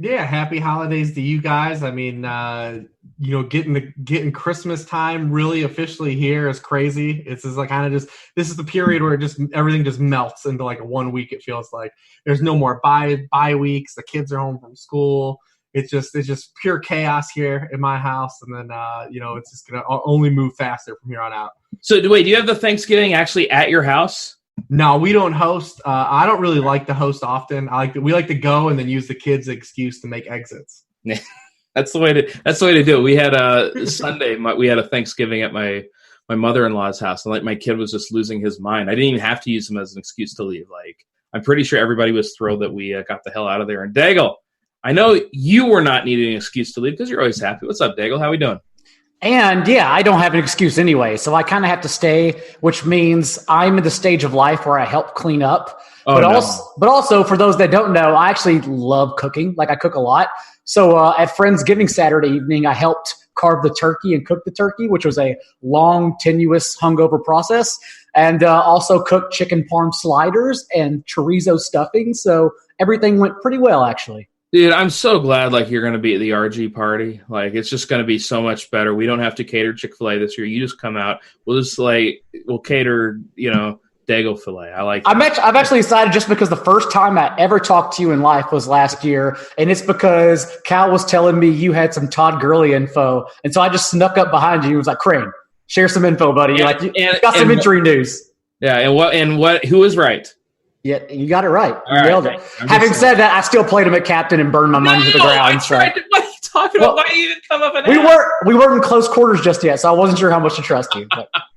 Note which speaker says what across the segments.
Speaker 1: Yeah, happy holidays to you guys. I mean, getting Christmas time really officially here is crazy. It's just like kind of just this is the period where just everything just melts into like 1 week. It feels like there's no more bye weeks. The kids are home from school. It's just pure chaos here in my house, and then it's just gonna only move faster from here on out.
Speaker 2: So wait, do you have the Thanksgiving actually at your house?
Speaker 1: No, we don't host. I don't really like to host often. We like to go and then use the kids' excuse to make exits.
Speaker 2: That's the way to do it. We had a Sunday. We had a Thanksgiving at my mother-in-law's house, and like my kid was just losing his mind. I didn't even have to use him as an excuse to leave. Like I'm pretty sure everybody was thrilled that we got the hell out of there. And Daigle, I know you were not needing an excuse to leave because you're always happy. What's up, Daigle? How we doing?
Speaker 3: And yeah, I don't have an excuse anyway, so I kind of have to stay, which means I'm in the stage of life where I help clean up. But also for those that don't know, I actually love cooking. Like I cook a lot. So at Friendsgiving Saturday evening, I helped carve the turkey and cook the turkey, which was a long, tenuous, hungover process, and also cooked chicken parm sliders and chorizo stuffing. So everything went pretty well, actually.
Speaker 2: Dude, I'm so glad you're going to be at the RG party. Like it's just going to be so much better. We don't have to cater Chick-fil-A this year. You just come out. We'll cater, Daigle filet.
Speaker 3: I've actually decided just because the first time I ever talked to you in life was last year, and it's because Cal was telling me you had some Todd Gurley info, and so I just snuck up behind you and was like, Crain, share some info, buddy. You got some injury news.
Speaker 2: Yeah, and what? Who was right?
Speaker 3: Yeah, you got it right. You nailed it.
Speaker 2: I'm
Speaker 3: Having said that, I still played him at captain and burned my money to the ground.
Speaker 2: What are you talking about? Why you even come up and
Speaker 3: we weren't in close quarters just yet, so I wasn't sure how much to trust you.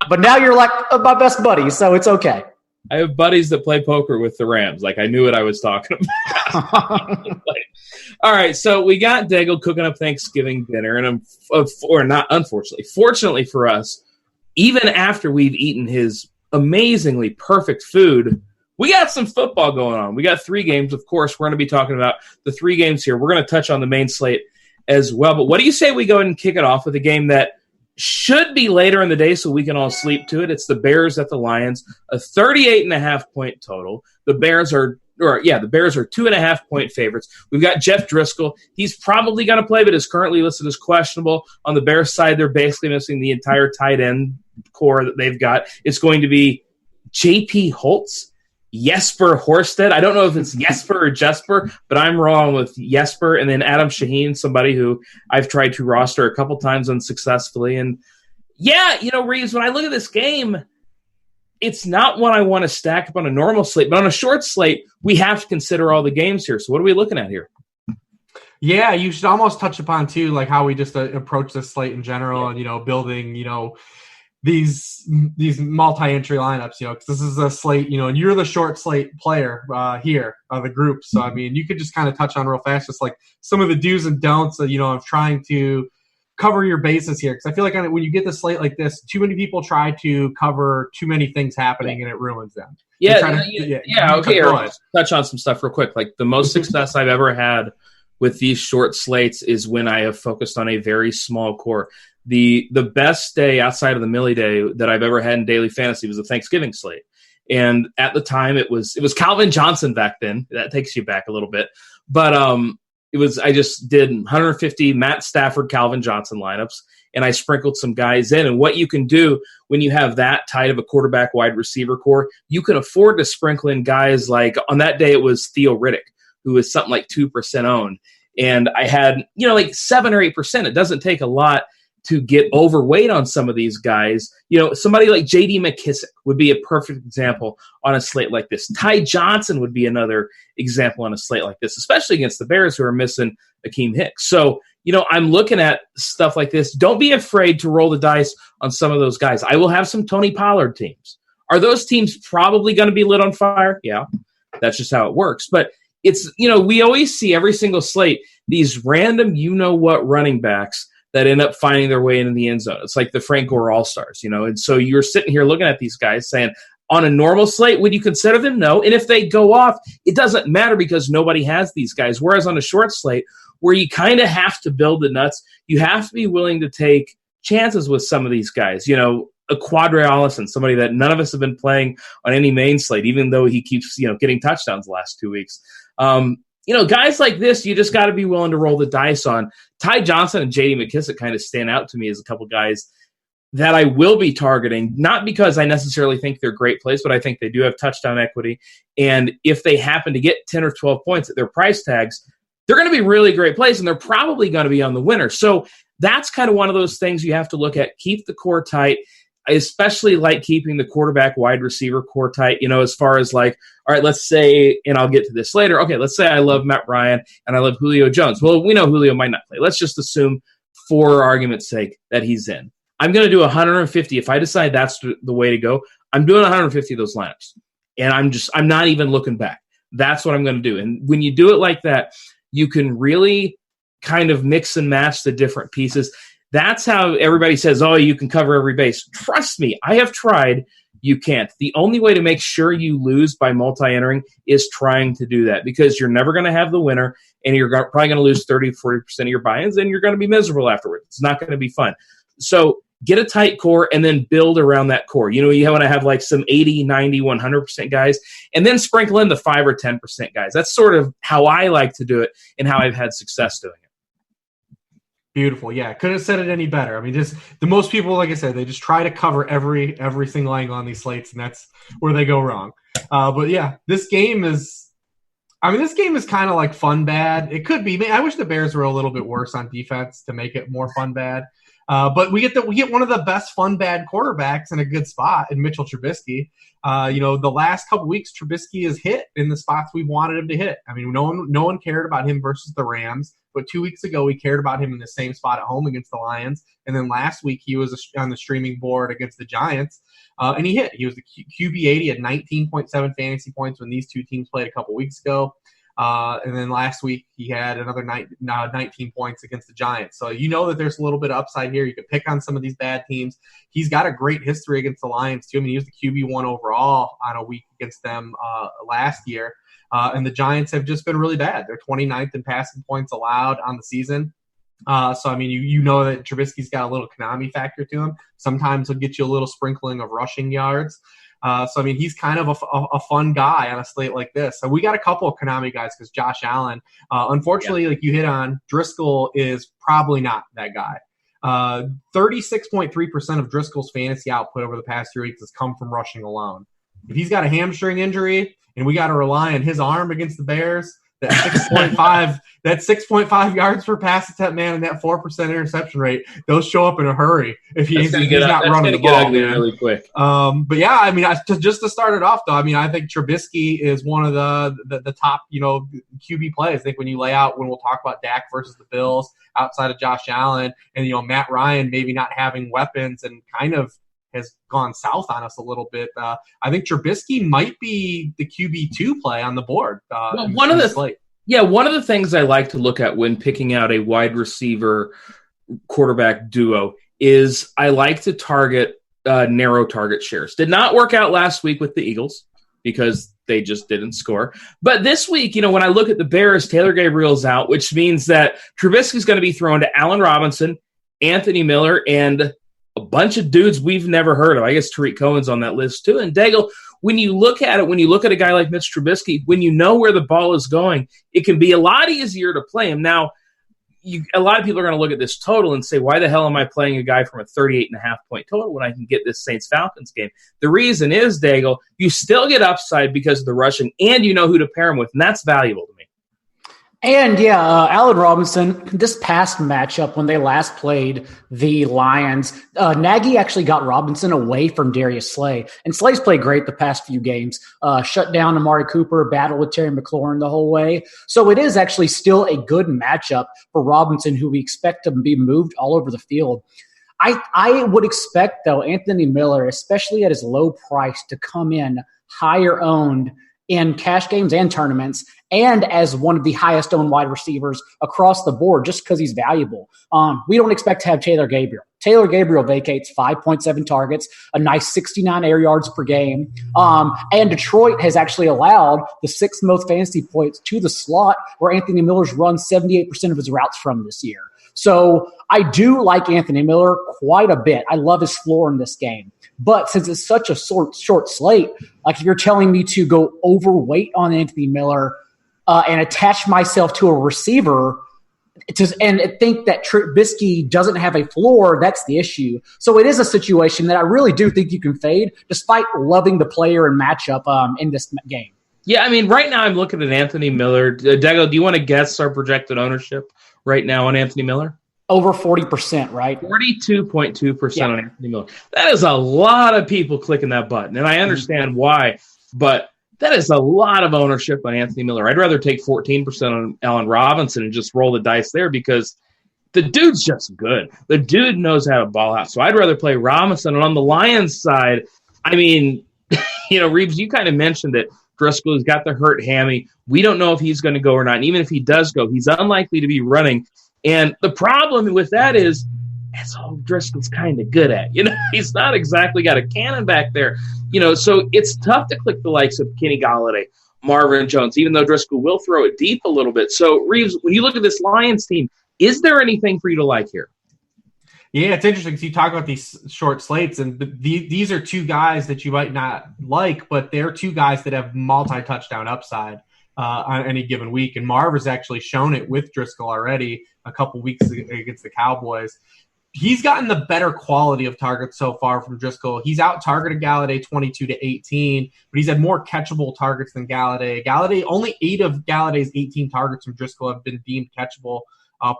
Speaker 3: But now you're like my best buddy, so it's okay.
Speaker 2: I have buddies that play poker with the Rams. Like I knew what I was talking about. All right, so we got Daigle cooking up Thanksgiving dinner, and fortunately for us, even after we've eaten his amazingly perfect food, we got some football going on. We got 3 games. Of course, we're going to be talking about the 3 games here. We're going to touch on the main slate as well. But what do you say we go ahead and kick it off with a game that should be later in the day so we can all sleep to it? It's the Bears at the Lions, a 38.5-point total. The Bears are 2.5-point favorites. We've got Jeff Driscoll. He's probably going to play, but is currently listed as questionable. On the Bears side, they're basically missing the entire tight end core that they've got. It's going to be J.P. Holtz, Jesper Horsted. I don't know if it's Jesper or Jesper, but I'm wrong with Jesper. And then Adam Shaheen, somebody who I've tried to roster a couple times unsuccessfully. And yeah, Reeves, when I look at this game, it's not one I want to stack up on a normal slate, but on a short slate, we have to consider all the games here. So what are we looking at here?
Speaker 1: Yeah, you should almost touch upon too, like how we just approach this slate in general, and building, these multi-entry lineups, because this is a slate, and you're the short slate player here of the group. So, I mean, you could just kind of touch on real fast, just like some of the do's and don'ts of trying to cover your bases here. Because I feel like when you get the slate like this, too many people try to cover too many things happening and it ruins them.
Speaker 2: Okay. Touch on some stuff real quick. Like the most success I've ever had with these short slates is when I have focused on a very small core. The best day outside of the Millie Day that I've ever had in daily fantasy was the Thanksgiving slate. And at the time it was Calvin Johnson back then. That takes you back a little bit. But I just did 150 Matt Stafford, Calvin Johnson lineups, and I sprinkled some guys in. And what you can do when you have that tight of a quarterback wide receiver core, you can afford to sprinkle in guys like on that day it was Theo Riddick, who was something like 2% owned. And I had, like 7 or 8%. It doesn't take a lot to get overweight on some of these guys. Somebody like J.D. McKissick would be a perfect example on a slate like this. Ty Johnson would be another example on a slate like this, especially against the Bears who are missing Akeem Hicks. So, I'm looking at stuff like this. Don't be afraid to roll the dice on some of those guys. I will have some Tony Pollard teams. Are those teams probably going to be lit on fire? Yeah, that's just how it works. But it's, we always see every single slate, these random you-know-what running backs that end up finding their way into the end zone. It's like the Frank Gore All-Stars, and so you're sitting here looking at these guys saying, on a normal slate, would you consider them? No. And if they go off, it doesn't matter because nobody has these guys. Whereas on a short slate, where you kind of have to build the nuts, you have to be willing to take chances with some of these guys. A Quadre Allison, somebody that none of us have been playing on any main slate, even though he keeps, getting touchdowns the last 2 weeks. guys like this, you just got to be willing to roll the dice on. Ty Johnson and J.D. McKissic kind of stand out to me as a couple guys that I will be targeting, not because I necessarily think they're great plays, but I think they do have touchdown equity. And if they happen to get 10 or 12 points at their price tags, they're going to be really great plays, and they're probably going to be on the winner. So that's kind of one of those things you have to look at. Keep the core tight. I especially like keeping the quarterback wide receiver core tight, as far as all right, let's say, and I'll get to this later. Okay, let's say I love Matt Ryan and I love Julio Jones. Well, we know Julio might not play. Let's just assume, for argument's sake, that he's in. I'm going to do 150. If I decide that's the way to go, I'm doing 150 of those lineups. And I'm not even looking back. That's what I'm going to do. And when you do it like that, you can really kind of mix and match the different pieces. That's how everybody says, oh, you can cover every base. Trust me, I have tried. You can't. The only way to make sure you lose by multi-entering is trying to do that, because you're never going to have the winner, and you're probably going to lose 30, 40% of your buy-ins, and you're going to be miserable afterwards. It's not going to be fun. So get a tight core and then build around that core. You want to have some 80, 90, 100% guys, and then sprinkle in the 5 or 10% guys. That's sort of how I like to do it and how I've had success doing it.
Speaker 1: Beautiful. Yeah, couldn't have said it any better. I mean, just the most people, like I said, they just try to cover every single angle on these slates, and that's where they go wrong. But yeah, this game is kind of like fun bad. It could be. I wish the Bears were a little bit worse on defense to make it more fun bad. But we get one of the best fun bad quarterbacks in a good spot in Mitchell Trubisky. The last couple weeks, Trubisky has hit in the spots we've wanted him to hit. I mean, no one cared about him versus the Rams, but 2 weeks ago we cared about him in the same spot at home against the Lions, and then last week he was on the streaming board against the Giants, and he hit. He was the QB80 at 19.7 fantasy points when these two teams played a couple weeks ago. And then last week he had another 19 points against the Giants. So that there's a little bit of upside here. You can pick on some of these bad teams. He's got a great history against the Lions too. I mean, he was the QB1 overall on a week against them last year. And the Giants have just been really bad. They're 29th in passing points allowed on the season. So, I mean, you know that Trubisky's got a little Konami factor to him. Sometimes he'll get you a little sprinkling of rushing yards. So, I mean, he's kind of a fun guy on a slate like this. So we got a couple of Konami guys because Josh Allen, unfortunately, like you hit on, Driscoll is probably not that guy. 36.3% of Driscoll's fantasy output over the past 3 weeks has come from rushing alone. If he's got a hamstring injury and we got to rely on his arm against the Bears, that 6.5 yards per pass attempt, man, and that 4% interception rate, those show up in a hurry if he's not running the ball, man.
Speaker 2: Really quick.
Speaker 1: But yeah, I mean, just to start it off, though, I mean, I think Trubisky is one of the top, QB plays. I think when we'll talk about Dak versus the Bills outside of Josh Allen, and Matt Ryan maybe not having weapons and kind of has gone south on us a little bit. I think Trubisky might be the QB2 play on the board. One of
Speaker 2: the things I like to look at when picking out a wide receiver quarterback duo is I like to target narrow target shares. Did not work out last week with the Eagles because they just didn't score. But this week, when I look at the Bears, Taylor Gabriel's out, which means that Trubisky's going to be thrown to Allen Robinson, Anthony Miller, and a bunch of dudes we've never heard of. I guess Tariq Cohen's on that list too. And Daigle, when you look at it, when you look at a guy like Mitch Trubisky, when you know where the ball is going, it can be a lot easier to play him. Now, a lot of people are going to look at this total and say, why the hell am I playing a guy from a 38.5-point total when I can get this Saints-Falcons game? The reason is, Daigle, you still get upside because of the rushing, and you know who to pair him with, and that's valuable to me.
Speaker 3: And Allen Robinson, this past matchup when they last played the Lions, Nagy actually got Robinson away from Darius Slay. And Slay's played great the past few games, shut down Amari Cooper, battled with Terry McLaurin the whole way. So it is actually still a good matchup for Robinson, who we expect to be moved all over the field. I would expect, though, Anthony Miller, especially at his low price, to come in higher owned in cash games and tournaments, and as one of the highest owned wide receivers across the board, just because he's valuable. We don't expect to have Taylor Gabriel. Taylor Gabriel vacates 5.7 targets, a nice 69 air yards per game. And Detroit has actually allowed the sixth most fantasy points to the slot, where Anthony Miller's run 78% of his routes from this year. So I do like Anthony Miller quite a bit. I love his floor in this game. But since it's such a short slate, like if you're telling me to go overweight on Anthony Miller, and attach myself to a receiver and think that Trubisky doesn't have a floor, that's the issue. So it is a situation that I really do think you can fade, despite loving the player and matchup in this game.
Speaker 2: Yeah, I mean, right now I'm looking at Anthony Miller. Daigle, do you want to guess our projected ownership right now on Anthony Miller?
Speaker 3: Over 40%, right?
Speaker 2: 42.2% on Anthony Miller. That is a lot of people clicking that button, and I understand why, but that is a lot of ownership on Anthony Miller. I'd rather take 14% on Allen Robinson and just roll the dice there because the dude's just good. The dude knows how to ball out. So I'd rather play Robinson. And on the Lions side, I mean, Reeves, you kind of mentioned it. Driscoll's got the hurt hammy. We don't know if he's going to go or not. And even if he does go, he's unlikely to be running. And the problem with that is that's all Driscoll's kind of good at. He's not exactly got a cannon back there. So it's tough to click the likes of Kenny Golladay, Marvin Jones, even though Driscoll will throw it deep a little bit. So, Reeves, when you look at this Lions team, is there anything for you to like here?
Speaker 1: Yeah, it's interesting because you talk about these short slates, and these are two guys that you might not like, but they're two guys that have multi-touchdown upside on any given week. And Marv has actually shown it with Driscoll already a couple weeks against the Cowboys. He's gotten the better quality of targets so far from Driscoll. He's out-targeted Golladay 22-18, but he's had more catchable targets than Golladay. Only 8 of Galladay's 18 targets from Driscoll have been deemed catchable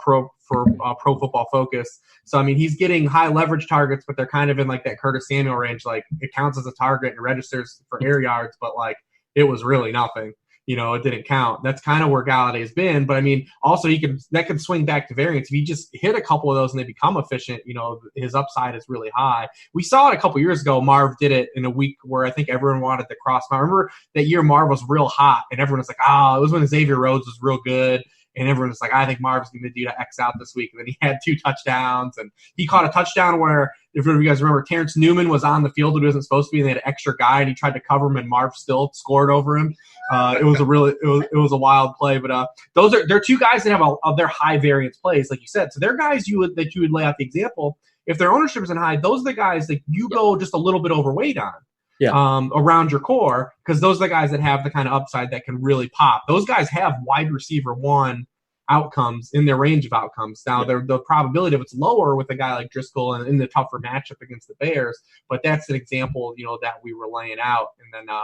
Speaker 1: Pro Football Focus. So, I mean, he's getting high leverage targets, but they're kind of in like that Curtis Samuel range. Like, it counts as a target and registers for air yards, but like it was really nothing. It didn't count. That's kind of where Galladay's been. But I mean, also that could swing back to variance. If you just hit a couple of those and they become efficient, his upside is really high. We saw it a couple years ago. Marv did it in a week where I think everyone wanted to cross. I remember that year Marv was real hot and everyone was like, it was when Xavier Rhodes was real good. And everyone was like, I think Marv's going to do to X out this week. And then he had 2 touchdowns. And he caught a touchdown where, if you guys remember, Terrence Newman was on the field when he wasn't supposed to be, and they had an extra guy, and he tried to cover him, and Marv still scored over him. It was a wild play. But they're two guys that have their high variance plays, like you said. So they're guys you would lay out the example. If their ownership isn't high, those are the guys that you go just a little bit overweight on. Yeah. Around your core, because those are the guys that have the kind of upside that can really pop. Those guys have wide receiver 1 outcomes in their range of outcomes. Now, the probability of it's lower with a guy like Driscoll and in the tougher matchup against the Bears, but that's an example, that we were laying out. And then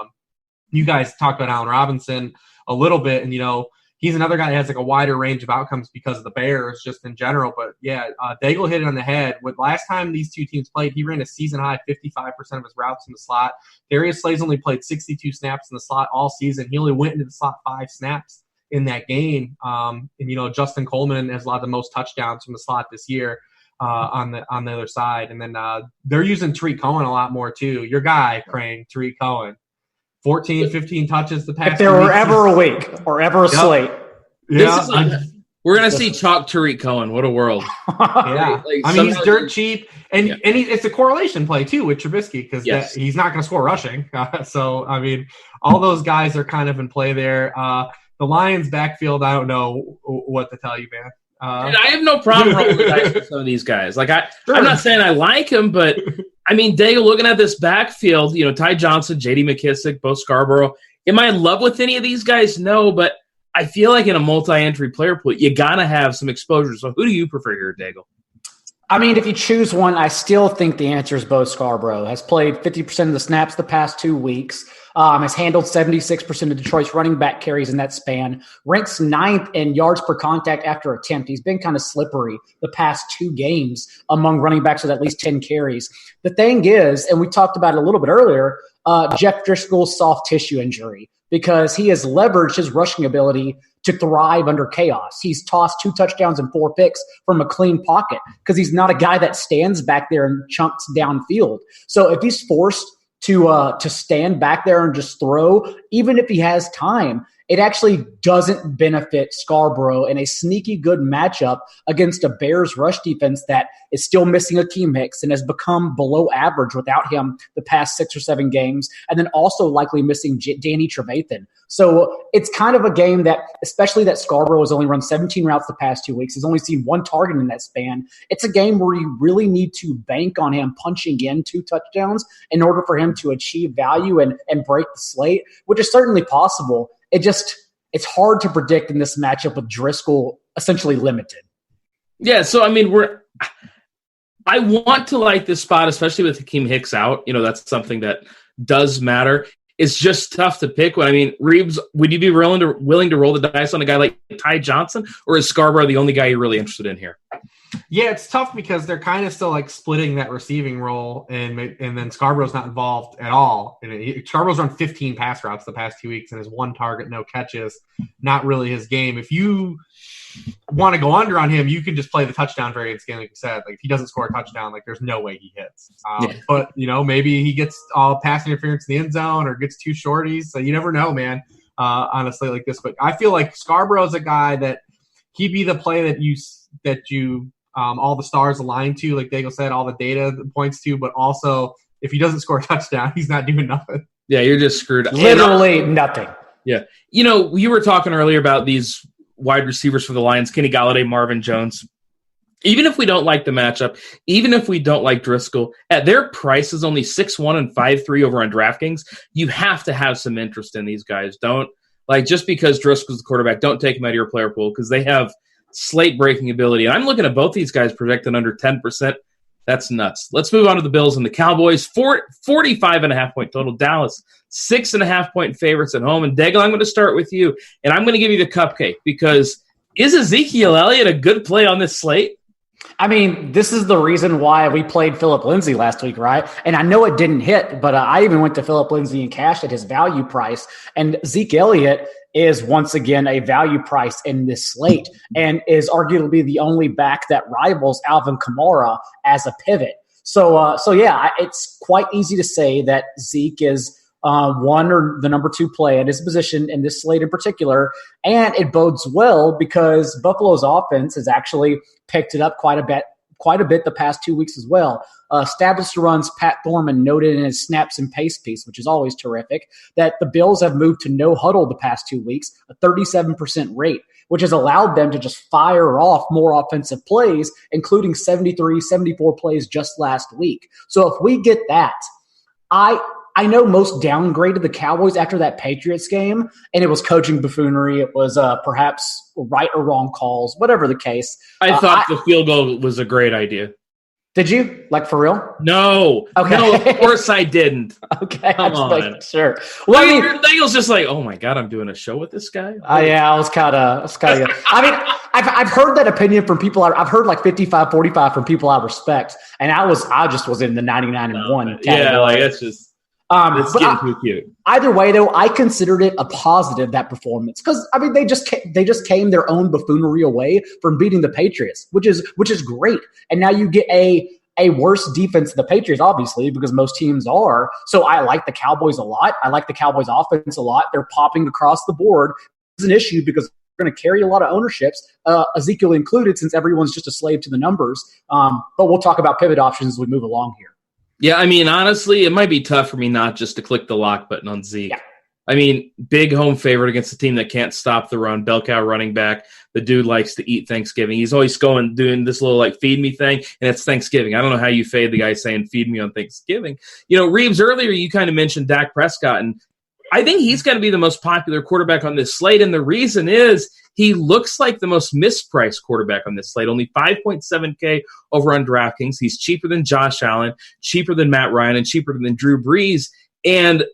Speaker 1: you guys talked about Allen Robinson a little bit, and he's another guy that has like a wider range of outcomes because of the Bears just in general. But yeah, Daigle hit it on the head. With last time these two teams played, he ran a season high 55% of his routes in the slot. Darius Slay's only played 62 snaps in the slot all season. He only went into the slot 5 snaps in that game. And Justin Coleman has allowed the most touchdowns from the slot this year on the other side. And then they're using Tariq Cohen a lot more too. Your guy, Crain, Tariq Cohen. 14, 15 touches the past.
Speaker 3: If there were ever a week or ever a slate.
Speaker 1: Yeah.
Speaker 2: We're going to see chalk Tariq Cohen. What a world.
Speaker 1: Yeah. He's dirt cheap. And it's a correlation play, too, with Trubisky because he's not going to score rushing. So, all those guys are kind of in play there. The Lions backfield, I don't know what to tell you, man.
Speaker 2: Dude, I have no problem rolling the dice with some of these guys. Like I'm not saying I like them, but Daigle, looking at this backfield, Ty Johnson, J.D. McKissick, Bo Scarborough. Am I in love with any of these guys? No, but I feel like in a multi-entry player pool, you gotta have some exposure. So who do you prefer here, Daigle?
Speaker 3: If you choose one, I still think the answer is Bo Scarborough. Has played 50% of the snaps the past 2 weeks. Has handled 76% of Detroit's running back carries in that span. Ranks 9th in yards per contact after attempt. He's been kind of slippery the past 2 games among running backs with at least 10 carries. The thing is, and we talked about it a little bit earlier, Jeff Driscoll's soft tissue injury, because he has leveraged his rushing ability to thrive under chaos. He's tossed 2 touchdowns and 4 picks from a clean pocket because he's not a guy that stands back there and chunks downfield. So if he's forced to stand back there and just throw, even if he has time, it actually doesn't benefit Scarborough in a sneaky good matchup against a Bears rush defense that is still missing Akeem Hicks and has become below average without him the past 6 or 7 games, and then also likely missing Danny Trevathan. So it's kind of a game that, especially that Scarborough has only run 17 routes the past 2 weeks, has only seen 1 target in that span. It's a game where you really need to bank on him punching in 2 touchdowns in order for him to achieve value and break the slate, which is certainly possible. it's hard to predict in this matchup with Driscoll essentially limited.
Speaker 2: Yeah, so I mean, I want to like this spot, especially with Hakeem Hicks out. That's something that does matter. It's just tough to pick. Reeves, would you be willing to roll the dice on a guy like Ty Johnson, or is Scarborough the only guy you're really interested in here?
Speaker 1: Yeah, it's tough because they're kind of still like splitting that receiving role, and then Scarborough's not involved at all. And Scarborough's run 15 pass routes the past 2 weeks and has 1 target, no catches. Not really his game. If you want to go under on him, you can just play the touchdown variance game, like you said. Like if he doesn't score a touchdown, like there's no way he hits. But maybe he gets all pass interference in the end zone or gets 2 shorties. So you never know, man. On a slate like this, but I feel like Scarborough's a guy that he'd be the play that you all the stars align to, like Daigle said, all the data points to. But also, if he doesn't score a touchdown, he's not doing nothing.
Speaker 2: Yeah, you're just screwed.
Speaker 3: Literally nothing.
Speaker 2: Yeah, you were talking earlier about these wide receivers for the Lions, Kenny Golladay, Marvin Jones. Even if we don't like the matchup, even if we don't like Driscoll, at their prices only 6-1 and 5-3 over on DraftKings, you have to have some interest in these guys. Don't, just because Driscoll's the quarterback, don't take him out of your player pool because they have slate-breaking ability. And I'm looking at both these guys projected under 10%. That's nuts. Let's move on to the Bills and the Cowboys. 45.5-point total. Dallas, 6.5-point favorites at home. And Daigle, I'm going to start with you, and I'm going to give you the cupcake because is Ezekiel Elliott a good play on this slate?
Speaker 3: I mean, this is the reason why we played Phillip Lindsay last week, right? And I know it didn't hit, but I even went to Phillip Lindsay and cashed at his value price. And Zeke Elliott is once again a value price in this slate and is arguably the only back that rivals Alvin Kamara as a pivot. So yeah, it's quite easy to say that Zeke is one or the number 2 play at his position in this slate in particular. And it bodes well because Buffalo's offense has actually picked it up quite a bit the past 2 weeks as well. Established runs, Pat Thorman noted in his snaps and pace piece, which is always terrific, that the Bills have moved to no huddle the past 2 weeks, a 37% rate, which has allowed them to just fire off more offensive plays, including 73, 74 plays just last week. So if we get that, I know most downgraded the Cowboys after that Patriots game, and it was coaching buffoonery. It was perhaps right or wrong calls, whatever the case.
Speaker 2: I thought the field goal was a great idea.
Speaker 3: Did you? Like, for real?
Speaker 2: No.
Speaker 3: Okay.
Speaker 2: No, of course I didn't.
Speaker 3: Okay.
Speaker 2: Come on.
Speaker 3: Sure. Well, I mean,
Speaker 2: Daigle's just like, oh my God, I'm doing a show with this guy?
Speaker 3: Yeah, I was kind of I mean, I've heard that opinion from people. I've heard like 55-45 from people I respect, and I just was in the 99-1 category.
Speaker 2: Yeah, it's just... It's getting too cute.
Speaker 3: Either way, though, I considered it a positive, that performance, because I mean they just came their own buffoonery away from beating the Patriots, which is great. And now you get a worse defense than the Patriots, obviously, because most teams are. So I like the Cowboys a lot. I like the Cowboys offense a lot. They're popping across the board. It's an issue because they're going to carry a lot of ownerships, Ezekiel included, since everyone's just a slave to the numbers. But we'll talk about pivot options as we move along here.
Speaker 2: Yeah, I mean, honestly, it might be tough for me not just to click the lock button on Zeke. Yeah. I mean, big home favorite against a team that can't stop the run. Bell cow running back. The dude likes to eat Thanksgiving. He's always doing this little feed me thing, and it's Thanksgiving. I don't know how you fade the guy saying feed me on Thanksgiving. Reeves, earlier you kind of mentioned Dak Prescott, and I think he's going to be the most popular quarterback on this slate, and the reason is he looks like the most mispriced quarterback on this slate. Only 5.7K over on DraftKings. He's cheaper than Josh Allen, cheaper than Matt Ryan, and cheaper than Drew Brees. And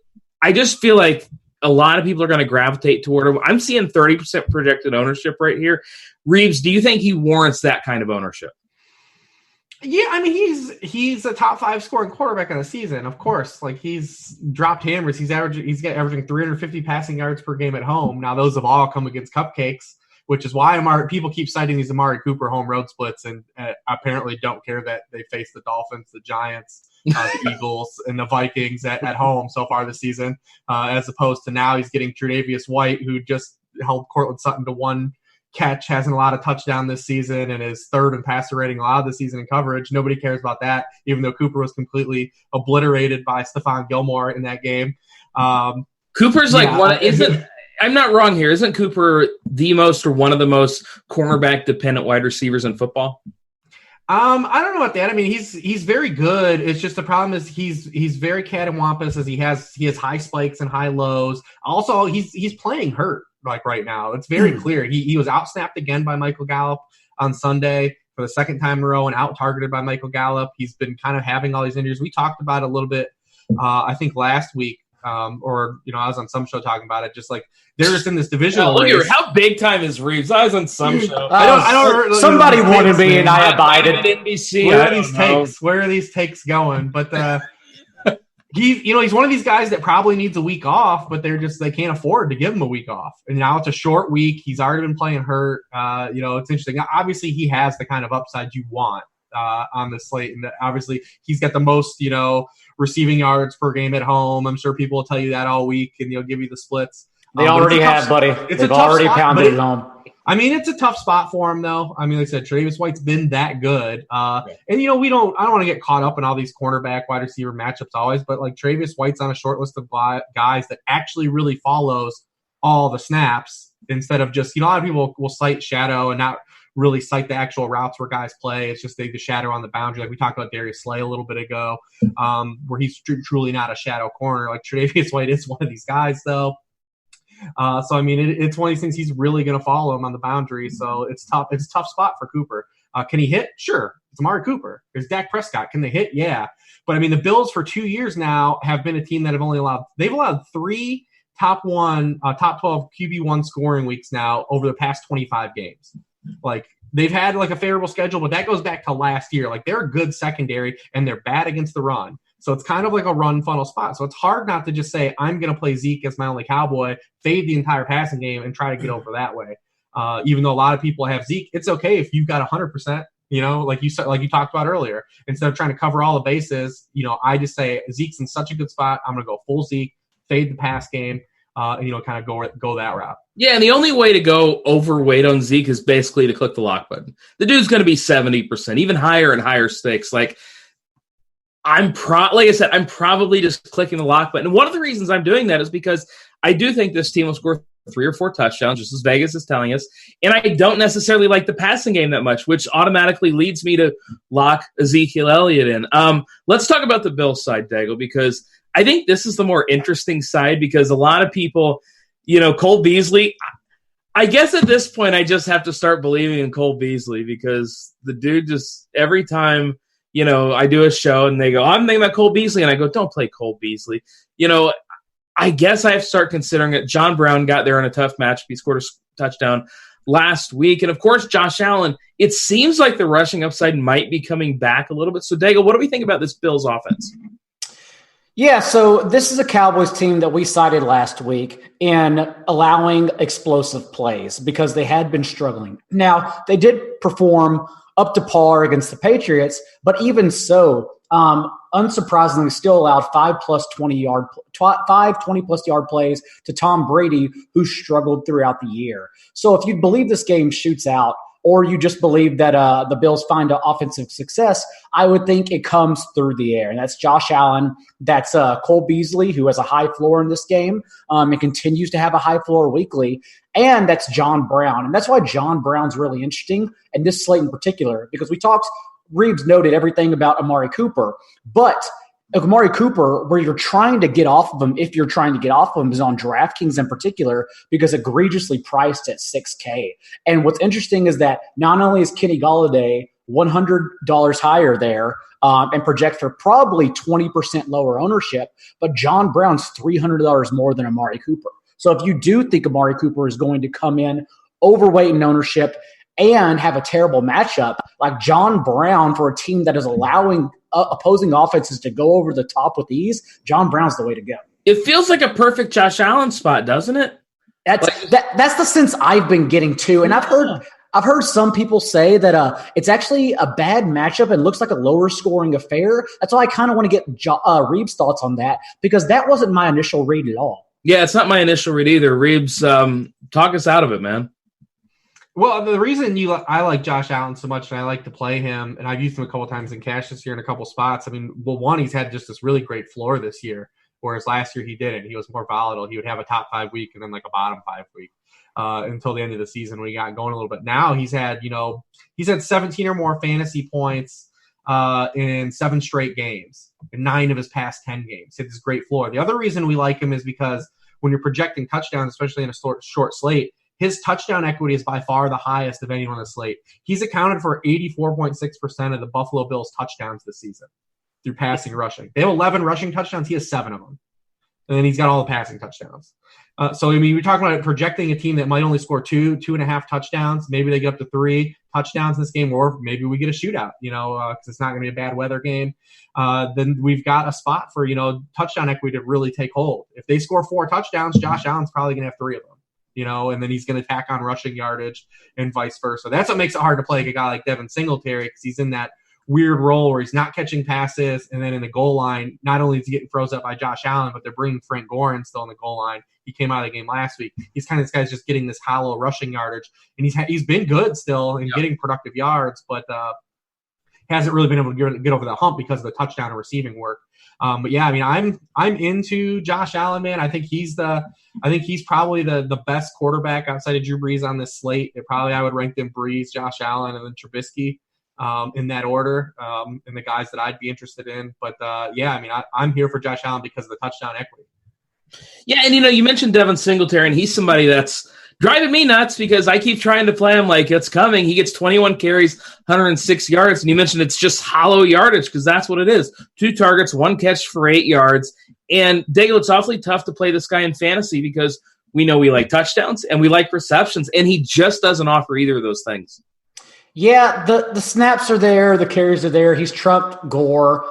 Speaker 2: I just feel like a lot of people are going to gravitate toward him. I'm seeing 30% projected ownership right here. Reeves, do you think he warrants that kind of ownership?
Speaker 1: Yeah, I mean, he's a top 5 scoring quarterback on the season, of course. He's dropped hammers. He's averaging 350 passing yards per game at home. Now those have all come against cupcakes, which is why people keep citing these Amari Cooper home road splits, and apparently don't care that they face the Dolphins, the Giants, the Eagles, and the Vikings at home so far this season, as opposed to now he's getting Tre'Davious White, who just held Cortland Sutton to 1 catch, hasn't a lot of touchdown this season, and is 3rd in passer rating a lot of the season in coverage. Nobody cares about that, even though Cooper was completely obliterated by Stephon Gilmore in that game.
Speaker 2: Cooper's I'm not wrong here. Isn't Cooper the most or one of the most cornerback dependent wide receivers in football?
Speaker 1: I don't know about that. I mean, he's very good. It's just the problem is he's very cattywampus, as he has high spikes and high lows. Also, he's playing hurt like right now. It's very clear. He was out-snapped again by Michael Gallup on Sunday for the second time in a row and out-targeted by Michael Gallup. He's been kind of having all these injuries. We talked about it a little bit, I think, last week. I was on some show talking about it. Just like they're just in this divisional race.
Speaker 2: How big time is Reeves? I was on some show.
Speaker 3: I don't. Somebody wanted me, and I abided.
Speaker 2: NBC.
Speaker 1: Where are these takes going? But he's one of these guys that probably needs a week off, but they can't afford to give him a week off. And now it's a short week. He's already been playing hurt. It's interesting. Obviously, he has the kind of upside you want on the slate, and obviously he's got the most receiving yards per game at home. I'm sure people will tell you that all week, and give you the splits.
Speaker 3: They already have, buddy. They've already pounded it home.
Speaker 1: I mean, it's a tough spot for him, though. I mean, like I said, Tre'Davious White's been that good. And, I don't want to get caught up in all these cornerback wide receiver matchups always, but like Tre'Davious White's on a short list of guys that actually really follows all the snaps instead of just, a lot of people will cite shadow and not really cite the actual routes where guys play. It's just the shadow on the boundary. Like we talked about Darius Slay a little bit ago, where he's truly not a shadow corner. Like Tre'Davious White is one of these guys, though. So, I mean, it's one of these things he's really going to follow him on the boundary. So it's tough. It's a tough spot for Cooper. Can he hit? Sure. It's Amari Cooper. There's Dak Prescott. Can they hit? Yeah. But, I mean, the Bills for 2 years now have been a team that they've allowed 3 top 12 QB1 scoring weeks now over the past 25 games. Like, they've had like a favorable schedule, but that goes back to last year. Like, they're a good secondary and they're bad against the run. So it's kind of like a run funnel spot. So it's hard not to just say, I'm going to play Zeke as my only Cowboy, fade the entire passing game, and try to get over that way. Even though a lot of people have Zeke, it's okay if you've got 100%, like you talked about earlier. Instead of trying to cover all the bases, I just say Zeke's in such a good spot. I'm going to go full Zeke, fade the pass game, and kind of go that route.
Speaker 2: Yeah, and the only way to go overweight on Zeke is basically to click the lock button. The dude's going to be 70%, even higher and higher stakes. Like I said, I'm probably just clicking the lock button. And one of the reasons I'm doing that is because I do think this team will score 3 or 4 touchdowns, just as Vegas is telling us. And I don't necessarily like the passing game that much, which automatically leads me to lock Ezekiel Elliott in. Let's talk about the Bills side, Daigle, because I think this is the more interesting side because a lot of people, Cole Beasley, I guess at this point I just have to start believing in Cole Beasley because the dude just every time – I do a show and they go, I'm thinking about Cole Beasley. And I go, don't play Cole Beasley. I guess I have to start considering it. John Brown got there in a tough match. He scored a touchdown last week. And, of course, Josh Allen, it seems like the rushing upside might be coming back a little bit. So, Daigle, what do we think about this Bills offense?
Speaker 3: Yeah, so this is a Cowboys team that we cited last week in allowing explosive plays because they had been struggling. Now, they did perform up to par against the Patriots, but even so, unsurprisingly, still allowed 5 20+ yard plays to Tom Brady, who struggled throughout the year. So if you believe this game shoots out, or you just believe that the Bills find an offensive success, I would think it comes through the air. And that's Josh Allen. That's Cole Beasley, who has a high floor in this game and continues to have a high floor weekly. And that's John Brown. And that's why John Brown's really interesting, and this slate in particular, because Reeves noted everything about Amari Cooper. But Amari Cooper, where you're trying to get off of him, if you're trying to get off of him, is on DraftKings in particular because egregiously priced at $6K. And what's interesting is that not only is Kenny Golladay $100 higher there and project for probably 20% lower ownership, but John Brown's $300 more than Amari Cooper. So if you do think Amari Cooper is going to come in overweight in ownership and have a terrible matchup, like John Brown for a team that is allowing opposing offenses to go over the top with ease, John Brown's the way to go.
Speaker 2: It feels like a perfect Josh Allen spot, doesn't it?
Speaker 3: That's the sense I've been getting too. And I've heard some people say that it's actually a bad matchup and looks like a lower scoring affair. That's why I kind of want to get Reeves' thoughts on that, because that wasn't my initial read at all.
Speaker 2: Yeah, it's not my initial read either. Reeves, talk us out of it, man.
Speaker 1: Well, the reason I like Josh Allen so much and I like to play him, and I've used him a couple times in cash this year in a couple spots. I mean, well, one, he's had just this really great floor this year, whereas last year he didn't. He was more volatile. He would have a top 5 week and then like a bottom 5 week until the end of the season when he got going a little bit. Now he's had 17 or more fantasy points in 7 straight games, in 9 of his past 10 games. He had this great floor. The other reason we like him is because when you're projecting touchdowns, especially in a short slate, his touchdown equity is by far the highest of anyone on the slate. He's accounted for 84.6% of the Buffalo Bills' touchdowns this season through passing rushing. They have 11 rushing touchdowns. He has 7 of them. And then he's got all the passing touchdowns. So, I mean, we're talking about projecting a team that might only score 2.5 touchdowns. Maybe they get up to 3 touchdowns in this game, or maybe we get a shootout, because it's not going to be a bad weather game. Then we've got a spot for, touchdown equity to really take hold. If they score 4 touchdowns, Josh Allen's probably going to have 3 of them. And then he's going to tack on rushing yardage and vice versa. That's what makes it hard to play a guy like Devin Singletary, because he's in that weird role where he's not catching passes, and then in the goal line, not only is he getting froze up by Josh Allen, but they're bringing Frank Gorin still in the goal line. He came out of the game last week. He's kind of this guy's just getting this hollow rushing yardage, and he's been good still and getting productive yards, but hasn't really been able to get over the hump because of the touchdown and receiving work. But yeah, I mean, I'm into Josh Allen, man. I think he's probably the best quarterback outside of Drew Brees on this slate. I would rank them Brees, Josh Allen, and then Trubisky in that order, and the guys that I'd be interested in. But yeah, I mean, I'm here for Josh Allen because of the touchdown equity.
Speaker 2: Yeah, and you mentioned Devin Singletary, and he's somebody that's driving me nuts because I keep trying to play him like it's coming. He gets 21 carries, 106 yards, and you mentioned it's just hollow yardage because that's what it is. 2 targets, 1 catch for 8 yards. And Daigle, it's awfully tough to play this guy in fantasy because we know we like touchdowns and we like receptions, and he just doesn't offer either of those things.
Speaker 3: Yeah, the snaps are there, the carries are there. He's trumped Gore.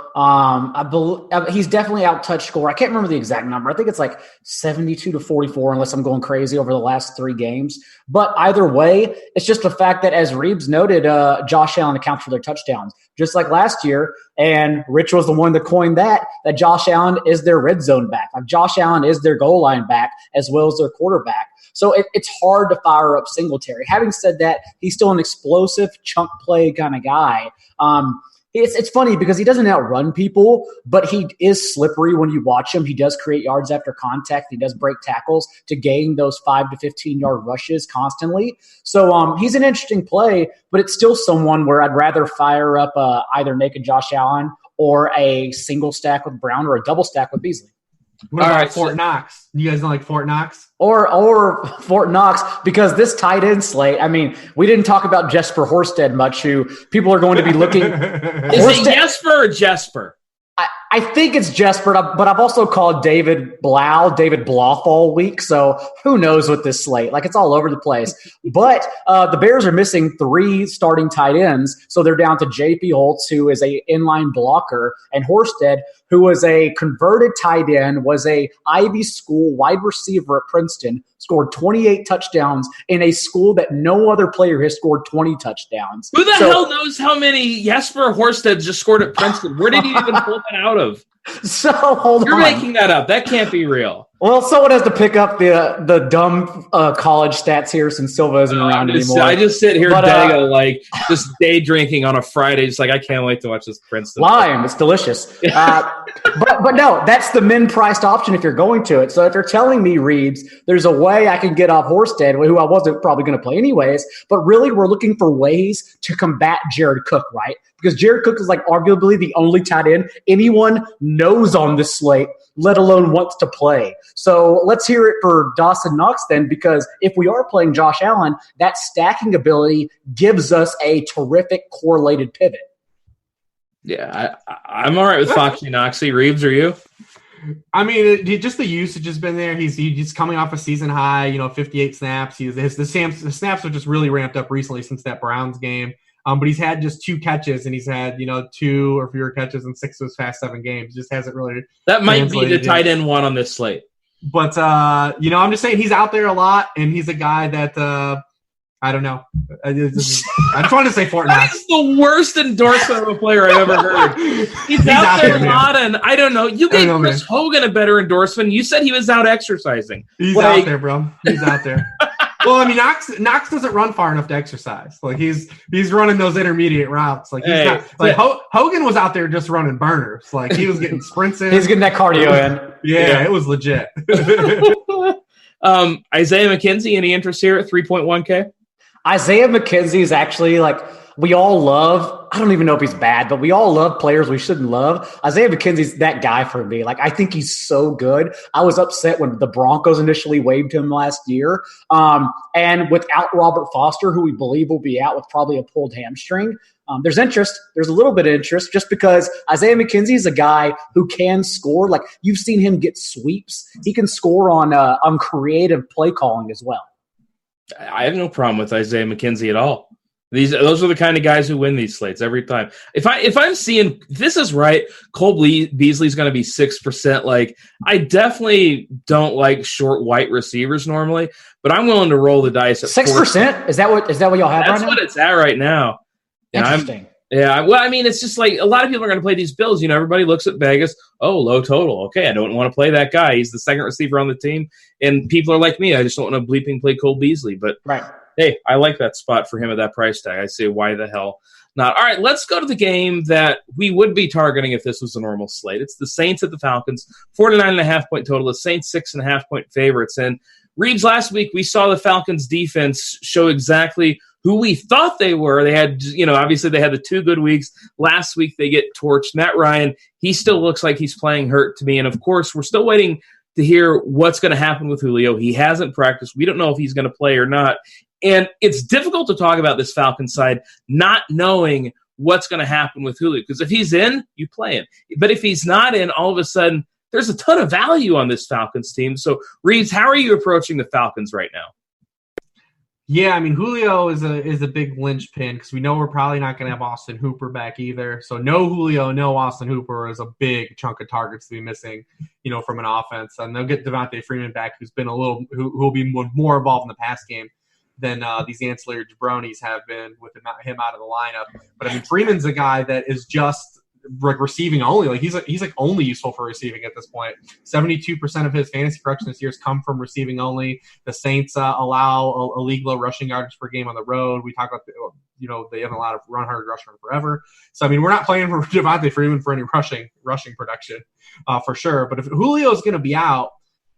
Speaker 3: He's definitely out-touched Gore. I can't remember the exact number. I think it's like 72-44, unless I'm going crazy over the last 3 games. But either way, it's just the fact that, as Reeves noted, Josh Allen accounts for their touchdowns, just like last year. And Rich was the one that coined that Josh Allen is their red zone back. Like Josh Allen is their goal line back as well as their quarterback. So it's hard to fire up Singletary. Having said that, he's still an explosive chunk play kind of guy. It's funny because he doesn't outrun people, but he is slippery when you watch him. He does create yards after contact. He does break tackles to gain those 5 to 15-yard rushes constantly. So he's an interesting play, but it's still someone where I'd rather fire up either naked Josh Allen or a single stack with Brown or a double stack with Beasley.
Speaker 1: What about Fort Knox? You guys don't like Fort Knox?
Speaker 3: Or Fort Knox, because this tight end slate, I mean, we didn't talk about Jesper Horsted much, who people are going to be looking.
Speaker 2: Is it Jesper or Jesper?
Speaker 3: I think it's Jesper, but I've also called David Blough all week, so who knows with this slate. Like, it's all over the place. But the Bears are missing 3 starting tight ends, so they're down to J.P. Holtz, who is a inline blocker, and Horsted, who was a converted tight end, was a Ivy School wide receiver at Princeton, scored 28 touchdowns in a school that no other player has scored 20 touchdowns.
Speaker 2: Who the hell knows how many Jesper Horsted just scored at Princeton? Where did he even pull that out of?
Speaker 3: So hold
Speaker 2: You're
Speaker 3: on.
Speaker 2: You're making that up. That can't be real.
Speaker 3: Well, someone has to pick up the dumb college stats here since Silva isn't around anymore.
Speaker 2: I just sit here, like just day drinking on a Friday, just like I can't wait to watch this Princeton.
Speaker 3: Lime, it's delicious. But no, that's the min-priced option if you're going to it. So if you're telling me, Reeves, there's a way I can get off Horsted, who I wasn't probably going to play anyways, but really we're looking for ways to combat Jared Cook, right? Because Jared Cook is like arguably the only tight end anyone knows on this slate, let alone wants to play. So let's hear it for Dawson Knox then, because if we are playing Josh Allen, that stacking ability gives us a terrific correlated pivot.
Speaker 2: Yeah, I'm all right with Foxy Knoxy. Reeves, are you?
Speaker 1: I mean, just the usage has been there. He's coming off a season high, 58 snaps. The snaps are just really ramped up recently since that Browns game. But he's had just 2 catches, and he's had 2 or fewer catches in 6 of his past 7 games. Just hasn't really.
Speaker 2: That might be the tight end one on this slate.
Speaker 1: But I'm just saying he's out there a lot, and he's a guy that I don't know. I just wanted to say Fort Knox.
Speaker 2: That is the worst endorsement of a player I've ever heard. He's out there a lot, and I don't know. You gave Chris Hogan a better endorsement. You said he was out exercising.
Speaker 1: He's out there, bro. He's out there. Well, I mean, Knox doesn't run far enough to exercise. Like he's running those intermediate routes. Like he's not, like Hogan was out there just running burners. Like he was getting sprints in.
Speaker 3: He's getting that cardio in.
Speaker 1: Yeah, it was legit.
Speaker 2: Isaiah McKenzie, any interest here at 3.1K?
Speaker 3: Isaiah McKenzie is actually, like, we all love I don't even know if he's bad, but we all love players we shouldn't love. Isaiah McKenzie's that guy for me. Like, I think he's so good. I was upset when the Broncos initially waived him last year. And without Robert Foster, who we believe will be out with probably a pulled hamstring, there's interest. There's a little bit of interest just because Isaiah McKenzie is a guy who can score. Like, you've seen him get sweeps. He can score on creative play calling as well.
Speaker 2: I have no problem with Isaiah McKenzie at all. Those are the kind of guys who win these slates every time. If I'm seeing this is right, Cole Beasley's going to be 6%. Like, I definitely don't like short white receivers normally, but I'm willing to roll the dice at
Speaker 3: 6%. Is that what y'all have right now?
Speaker 2: That's what it's at right now.
Speaker 3: Interesting.
Speaker 2: Yeah, well, I mean, it's just like a lot of people are going to play these Bills. Everybody looks at Vegas. Oh, low total. Okay, I don't want to play that guy. He's the second receiver on the team, and people are like me. I just don't want to bleeping play Cole Beasley. But
Speaker 3: right.
Speaker 2: Hey, I like that spot for him at that price tag. I say, why the hell not? All right, let's go to the game that we would be targeting if this was a normal slate. It's the Saints at the Falcons, 49.5-point total. The Saints 6.5-point favorites. And Reeves, last week we saw the Falcons defense show exactly who we thought they were. They had, obviously they had the 2 good weeks. Last week they get torched. Matt Ryan, he still looks like he's playing hurt to me. And of course, we're still waiting to hear what's going to happen with Julio. He hasn't practiced. We don't know if he's going to play or not. And it's difficult to talk about this Falcons side not knowing what's going to happen with Julio. Because if he's in, you play him. But if he's not in, all of a sudden, there's a ton of value on this Falcons team. So, Reeves, how are you approaching the Falcons right now?
Speaker 1: Yeah, I mean, Julio is a big linchpin because we know we're probably not going to have Austin Hooper back either. So no Julio, no Austin Hooper is a big chunk of targets to be missing, from an offense. And they'll get Devontae Freeman back, who's been who'll be more involved in the pass game than these ancillary jabronis have been with him out of the lineup. But I mean, Freeman's a guy that is just like receiving only. Like he's like only useful for receiving at this point. 72% of his fantasy production this year has come from receiving only. The Saints allow a league low rushing yardage per game on the road. We talk about they haven't allowed a run hard rusher forever. So I mean, we're not playing for Devontae Freeman for any rushing production for sure. But if Julio's going to be out,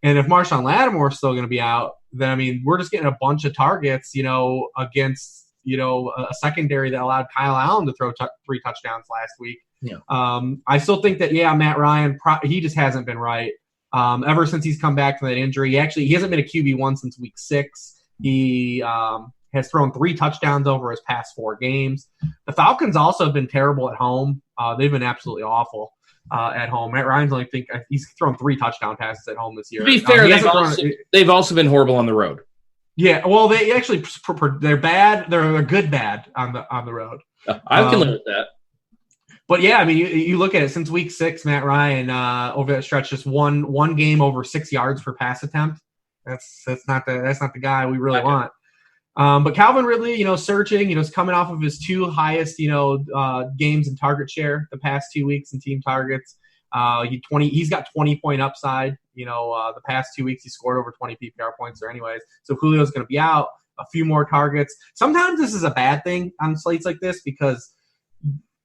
Speaker 1: and if Marshawn Lattimore is still going to be out, then I mean we're just getting a bunch of targets, against a secondary that allowed Kyle Allen to throw 3 touchdowns last week.
Speaker 2: Yeah.
Speaker 1: I still think that Matt Ryan he just hasn't been right ever since he's come back from that injury. He hasn't been a QB1 since week 6. He has thrown 3 touchdowns over his past 4 games. The Falcons also have been terrible at home. They've been absolutely awful at home. Matt Ryan's he's thrown 3 touchdown passes at home this year.
Speaker 2: To be fair, they've also been horrible on the road.
Speaker 1: Yeah, well, they actually they're bad. They're good bad on the road.
Speaker 2: I can live with that.
Speaker 1: But yeah, I mean, you look at it since week 6, Matt Ryan over that stretch just one game over 6 yards per pass attempt. That's not the guy we really want. But Calvin Ridley, surging, is coming off of his 2 highest, games in target share the past 2 weeks in team targets. He's got 20-point upside. The past 2 weeks he scored over 20 PPR points or anyways. So Julio's going to be out, a few more targets. Sometimes this is a bad thing on slates like this because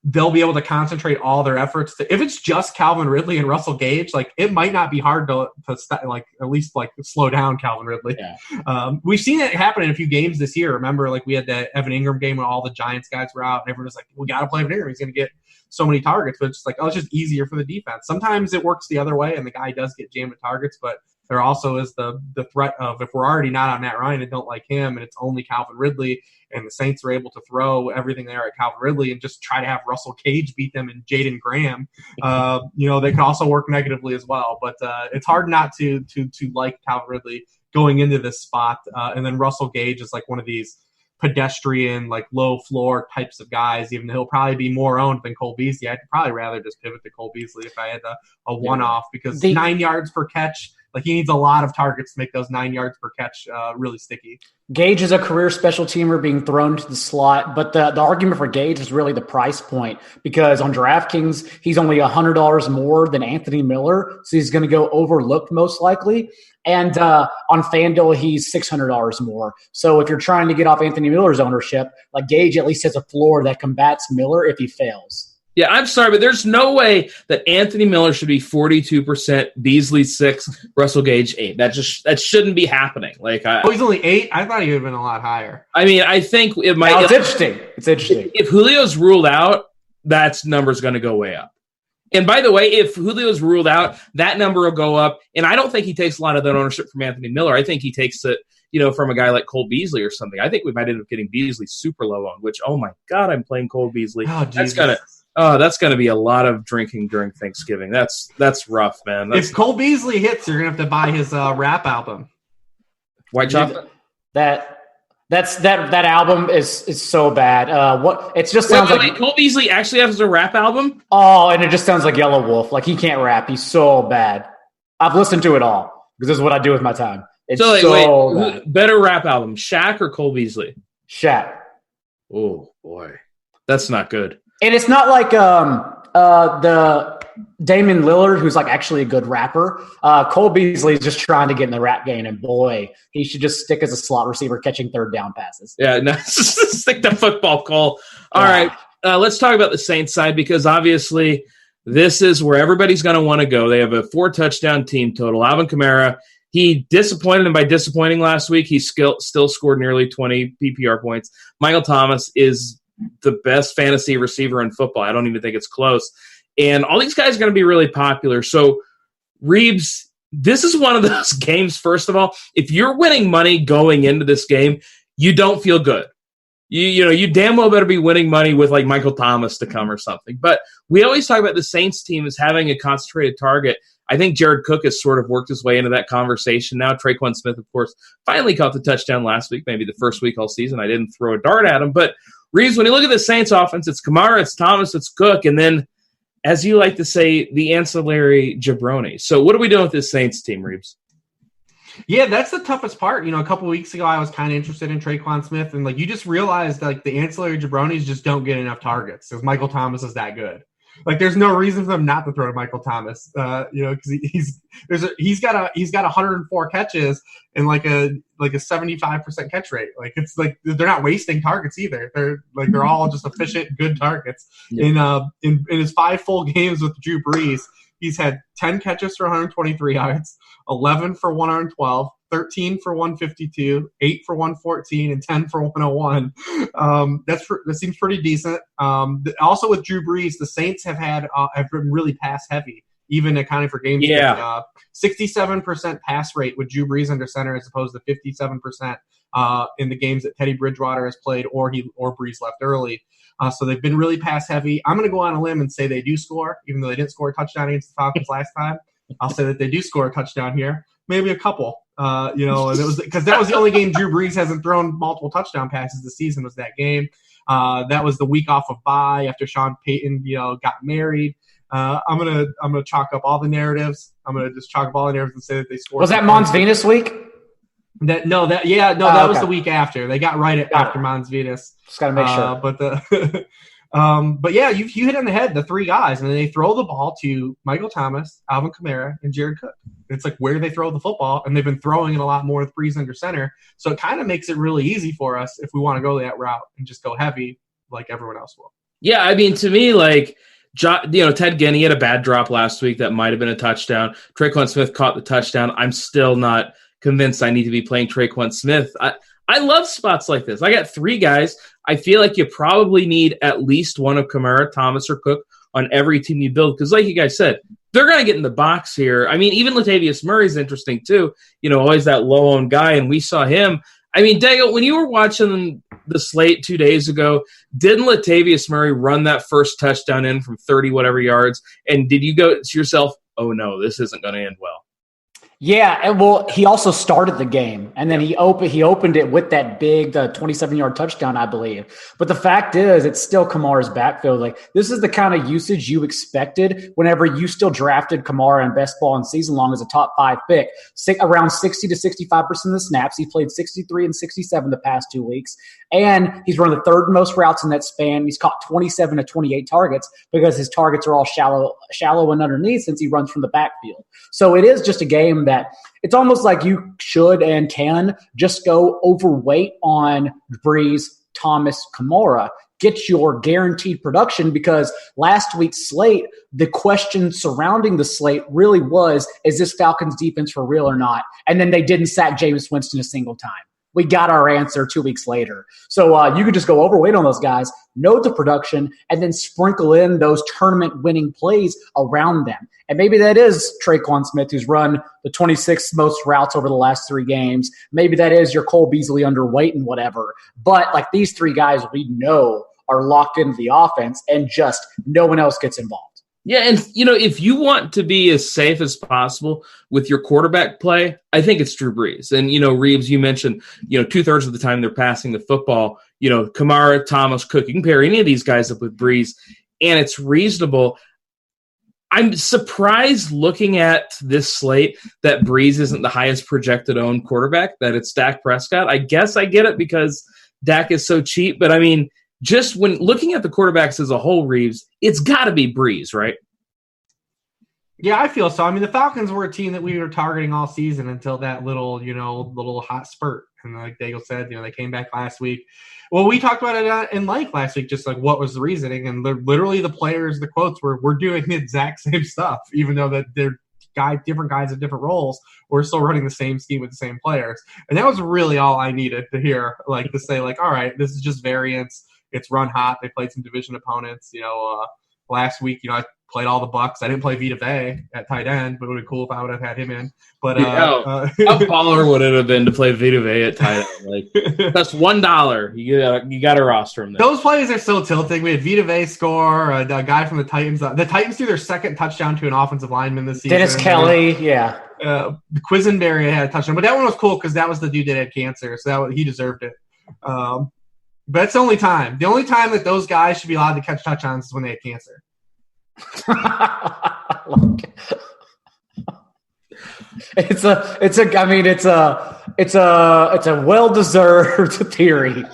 Speaker 1: they'll be able to concentrate all their efforts if it's just Calvin Ridley and Russell Gage, like it might not be hard to at least slow down Calvin Ridley.
Speaker 2: Yeah.
Speaker 1: We've seen it happen in a few games this year. Remember, we had that Evan Ingram game when all the Giants guys were out and everyone was like, we got to play Evan Ingram. He's going to get so many targets, but it's just it's just easier for the defense. Sometimes it works the other way and the guy does get jammed with targets, but there also is the threat of if we're already not on Matt Ryan and don't like him and it's only Calvin Ridley and the Saints are able to throw everything there at Calvin Ridley and just try to have Russell Cage beat them and Jaden Graham, they can also work negatively as well. But it's hard not to like Calvin Ridley going into this spot. And then Russell Gage is one of these pedestrian, low floor types of guys, even though he'll probably be more owned than Cole Beasley. I'd probably rather just pivot to Cole Beasley if I had a one-off because 9 yards per catch, he needs a lot of targets to make those 9 yards per catch really sticky.
Speaker 3: Gage is a career special teamer being thrown to the slot, but the argument for Gage is really the price point because on DraftKings, he's only $100 more than Anthony Miller, so he's going to go overlooked most likely. And on FanDuel, he's $600 more. So if you're trying to get off Anthony Miller's ownership, Gage at least has a floor that combats Miller if he fails.
Speaker 2: Yeah, I'm sorry, but there's no way that Anthony Miller should be 42%, Beasley 6, Russell Gage 8. That shouldn't be happening.
Speaker 1: He's only 8. I thought he would have been a lot higher.
Speaker 2: I mean, I think it might.
Speaker 3: Now, it's interesting. It's interesting.
Speaker 2: If Julio's ruled out, that number's going to go way up. And by the way, if Julio's ruled out, that number will go up. And I don't think he takes a lot of that ownership from Anthony Miller. I think he takes it, from a guy like Cole Beasley or something. I think we might end up getting Beasley super low on. Which, oh my God, I'm playing Cole Beasley.
Speaker 1: Oh,
Speaker 2: that's gonna be a lot of drinking during Thanksgiving. That's rough, man.
Speaker 1: If Cole Beasley hits, you're gonna have to buy his rap album.
Speaker 2: White Chocolate.
Speaker 3: That album is so bad. What it just sounds like.
Speaker 2: Cole Beasley actually has a rap album.
Speaker 3: Oh, and it just sounds like Yellow Wolf. Like he can't rap. He's so bad. I've listened to it all because this is what I do with my time. It's bad.
Speaker 2: Better rap album, Shaq or Cole Beasley?
Speaker 3: Shaq.
Speaker 2: Oh boy, that's not good.
Speaker 3: And it's not like the Damian Lillard, who's like actually a good rapper. Cole Beasley is just trying to get in the rap game, and boy, he should just stick as a slot receiver catching third down passes.
Speaker 2: Yeah, no, stick to football, Cole. All right, let's talk about the Saints side because obviously this is where everybody's going to want to go. They have a 4-touchdown team total. Alvin Kamara, he disappointed, and by disappointing last week, he still scored nearly 20 PPR points. Michael Thomas is the best fantasy receiver in football. I don't even think it's close. And all these guys are going to be really popular. So, Reeves, this is one of those games, first of all, if you're winning money going into this game, you don't feel good. You damn well better be winning money with like Michael Thomas to come or something. But we always talk about the Saints team as having a concentrated target. I think Jared Cook has sort of worked his way into that conversation now. Traquan Smith, of course, finally caught the touchdown last week, maybe the first week all season. I didn't throw a dart at him. But, Reeves, when you look at the Saints offense, it's Kamara, it's Thomas, it's Cook, and then, as you like to say, the ancillary jabroni. So what are we doing with this Saints team, Reeves?
Speaker 1: Yeah, that's the toughest part. A couple weeks ago, I was kind of interested in Traquan Smith, and you just realized the ancillary jabronis just don't get enough targets because Michael Thomas is that good. There's no reason for them not to throw to Michael Thomas, because he's got 104 catches and like a 75% catch rate. It's like they're not wasting targets either. They're all just efficient, good targets. Yeah. In his 5 full games with Drew Brees, he's had 10 catches for 123 yards, 11 for 112, 13 for 152, 8 for 114, and 10 for 101. That seems pretty decent. Also with Drew Brees, the Saints have been really pass heavy, even accounting for games.
Speaker 2: Yeah.
Speaker 1: 67% pass rate with Drew Brees under center as opposed to 57% in the games that Teddy Bridgewater has played or Brees left early. So they've been really pass heavy. I'm going to go on a limb and say they do score, even though they didn't score a touchdown against the Falcons last time. I'll say that they do score a touchdown here, maybe a couple. And it was because that was the only game Drew Brees hasn't thrown multiple touchdown passes this season. Was that game? That was the week off of bye after Sean Payton, got married. I'm gonna chalk up all the narratives. I'm gonna just chalk up all the narratives and say that they scored.
Speaker 3: Was that Mons Venus week?
Speaker 1: That was the week after. They got right after Mons Venus.
Speaker 3: Just gotta make sure.
Speaker 1: But yeah, you hit on the head, the 3 guys, and then they throw the ball to Michael Thomas, Alvin Kamara, and Jared Cook. It's like where they throw the football, and they've been throwing it a lot more with Brees under center. So it kind of makes it really easy for us if we want to go that route and just go heavy like everyone else will.
Speaker 2: Yeah, I mean, to me, Ted Ginn had a bad drop last week that might have been a touchdown. Traquan Smith caught the touchdown. I'm still not convinced I need to be playing Traquan Smith. I love spots like this. I got 3 guys. I feel like you probably need at least one of Kamara, Thomas, or Cook on every team you build. Because like you guys said, they're going to get in the box here. I mean, even Latavius Murray's interesting too. Always that low-owned guy, and we saw him. I mean, Daigle, when you were watching the slate 2 days ago, didn't Latavius Murray run that first touchdown in from 30-whatever yards? And did you go to yourself, oh, no, this isn't going to end well?
Speaker 3: Yeah, and well, he also started the game, and then he opened it with that big 27-yard touchdown, I believe. But the fact is, it's still Kamara's backfield. This is the kind of usage you expected whenever you still drafted Kamara in best ball and season long as a top 5 pick. Around 60 to 65% of the snaps. He played 63 and 67 the past 2 weeks, and he's run the 3rd most routes in that span. He's caught 27 to 28 targets because his targets are all shallow and underneath since he runs from the backfield. So it is just a game that it's almost like you should and can just go overweight on Brees, Thomas, Kamara, get your guaranteed production, because last week's slate, the question surrounding the slate really was, is this Falcons defense for real or not? And then they didn't sack Jameis Winston a single time. We got our answer 2 weeks later. So you could just go overweight on those guys, know the production, and then sprinkle in those tournament-winning plays around them. And maybe that is Traquan Smith, who's run the 26th most routes over the last 3 games. Maybe that is your Cole Beasley underweight and whatever. But like these 3 guys we know are locked into the offense, and just no one else gets involved.
Speaker 2: Yeah, and, if you want to be as safe as possible with your quarterback play, I think it's Drew Brees. And, Reeves, you mentioned, 2/3 of the time they're passing the football. Kamara, Thomas, Cook, you can pair any of these guys up with Brees, and it's reasonable. I'm surprised looking at this slate that Brees isn't the highest projected owned quarterback, that it's Dak Prescott. I guess I get it because Dak is so cheap, but I mean, just when looking at the quarterbacks as a whole, Reeves, it's got to be Brees, right?
Speaker 1: Yeah, I feel so. I mean, the Falcons were a team that we were targeting all season until that little hot spurt. And like Daigle said, they came back last week. Well, we talked about it in length last week, just like what was the reasoning. And literally the players, the quotes were, we're doing the exact same stuff, even though that they're different guys in different roles. We're still running the same scheme with the same players. And that was really all I needed to hear, like to say, like, all right, this is just variance. It's run hot. They played some division opponents. Last week, I played all the Bucks. I didn't play Vita Vea at tight end, but it would be cool if I would have had him in. But
Speaker 2: how baller would it have been to play Vita Vea at tight end? Like, that's $1. You got to roster him there.
Speaker 1: Those plays are so tilting. We had Vita Vea score, a guy from the Titans. The Titans threw their second touchdown to an offensive lineman this season.
Speaker 3: Dennis Kelly, yeah.
Speaker 1: Quisenberry had a touchdown, but that one was cool because that was the dude that had cancer, so he deserved it. But that's the only time. The only time that those guys should be allowed to catch touchdowns is when they had cancer.
Speaker 3: It's a well-deserved theory.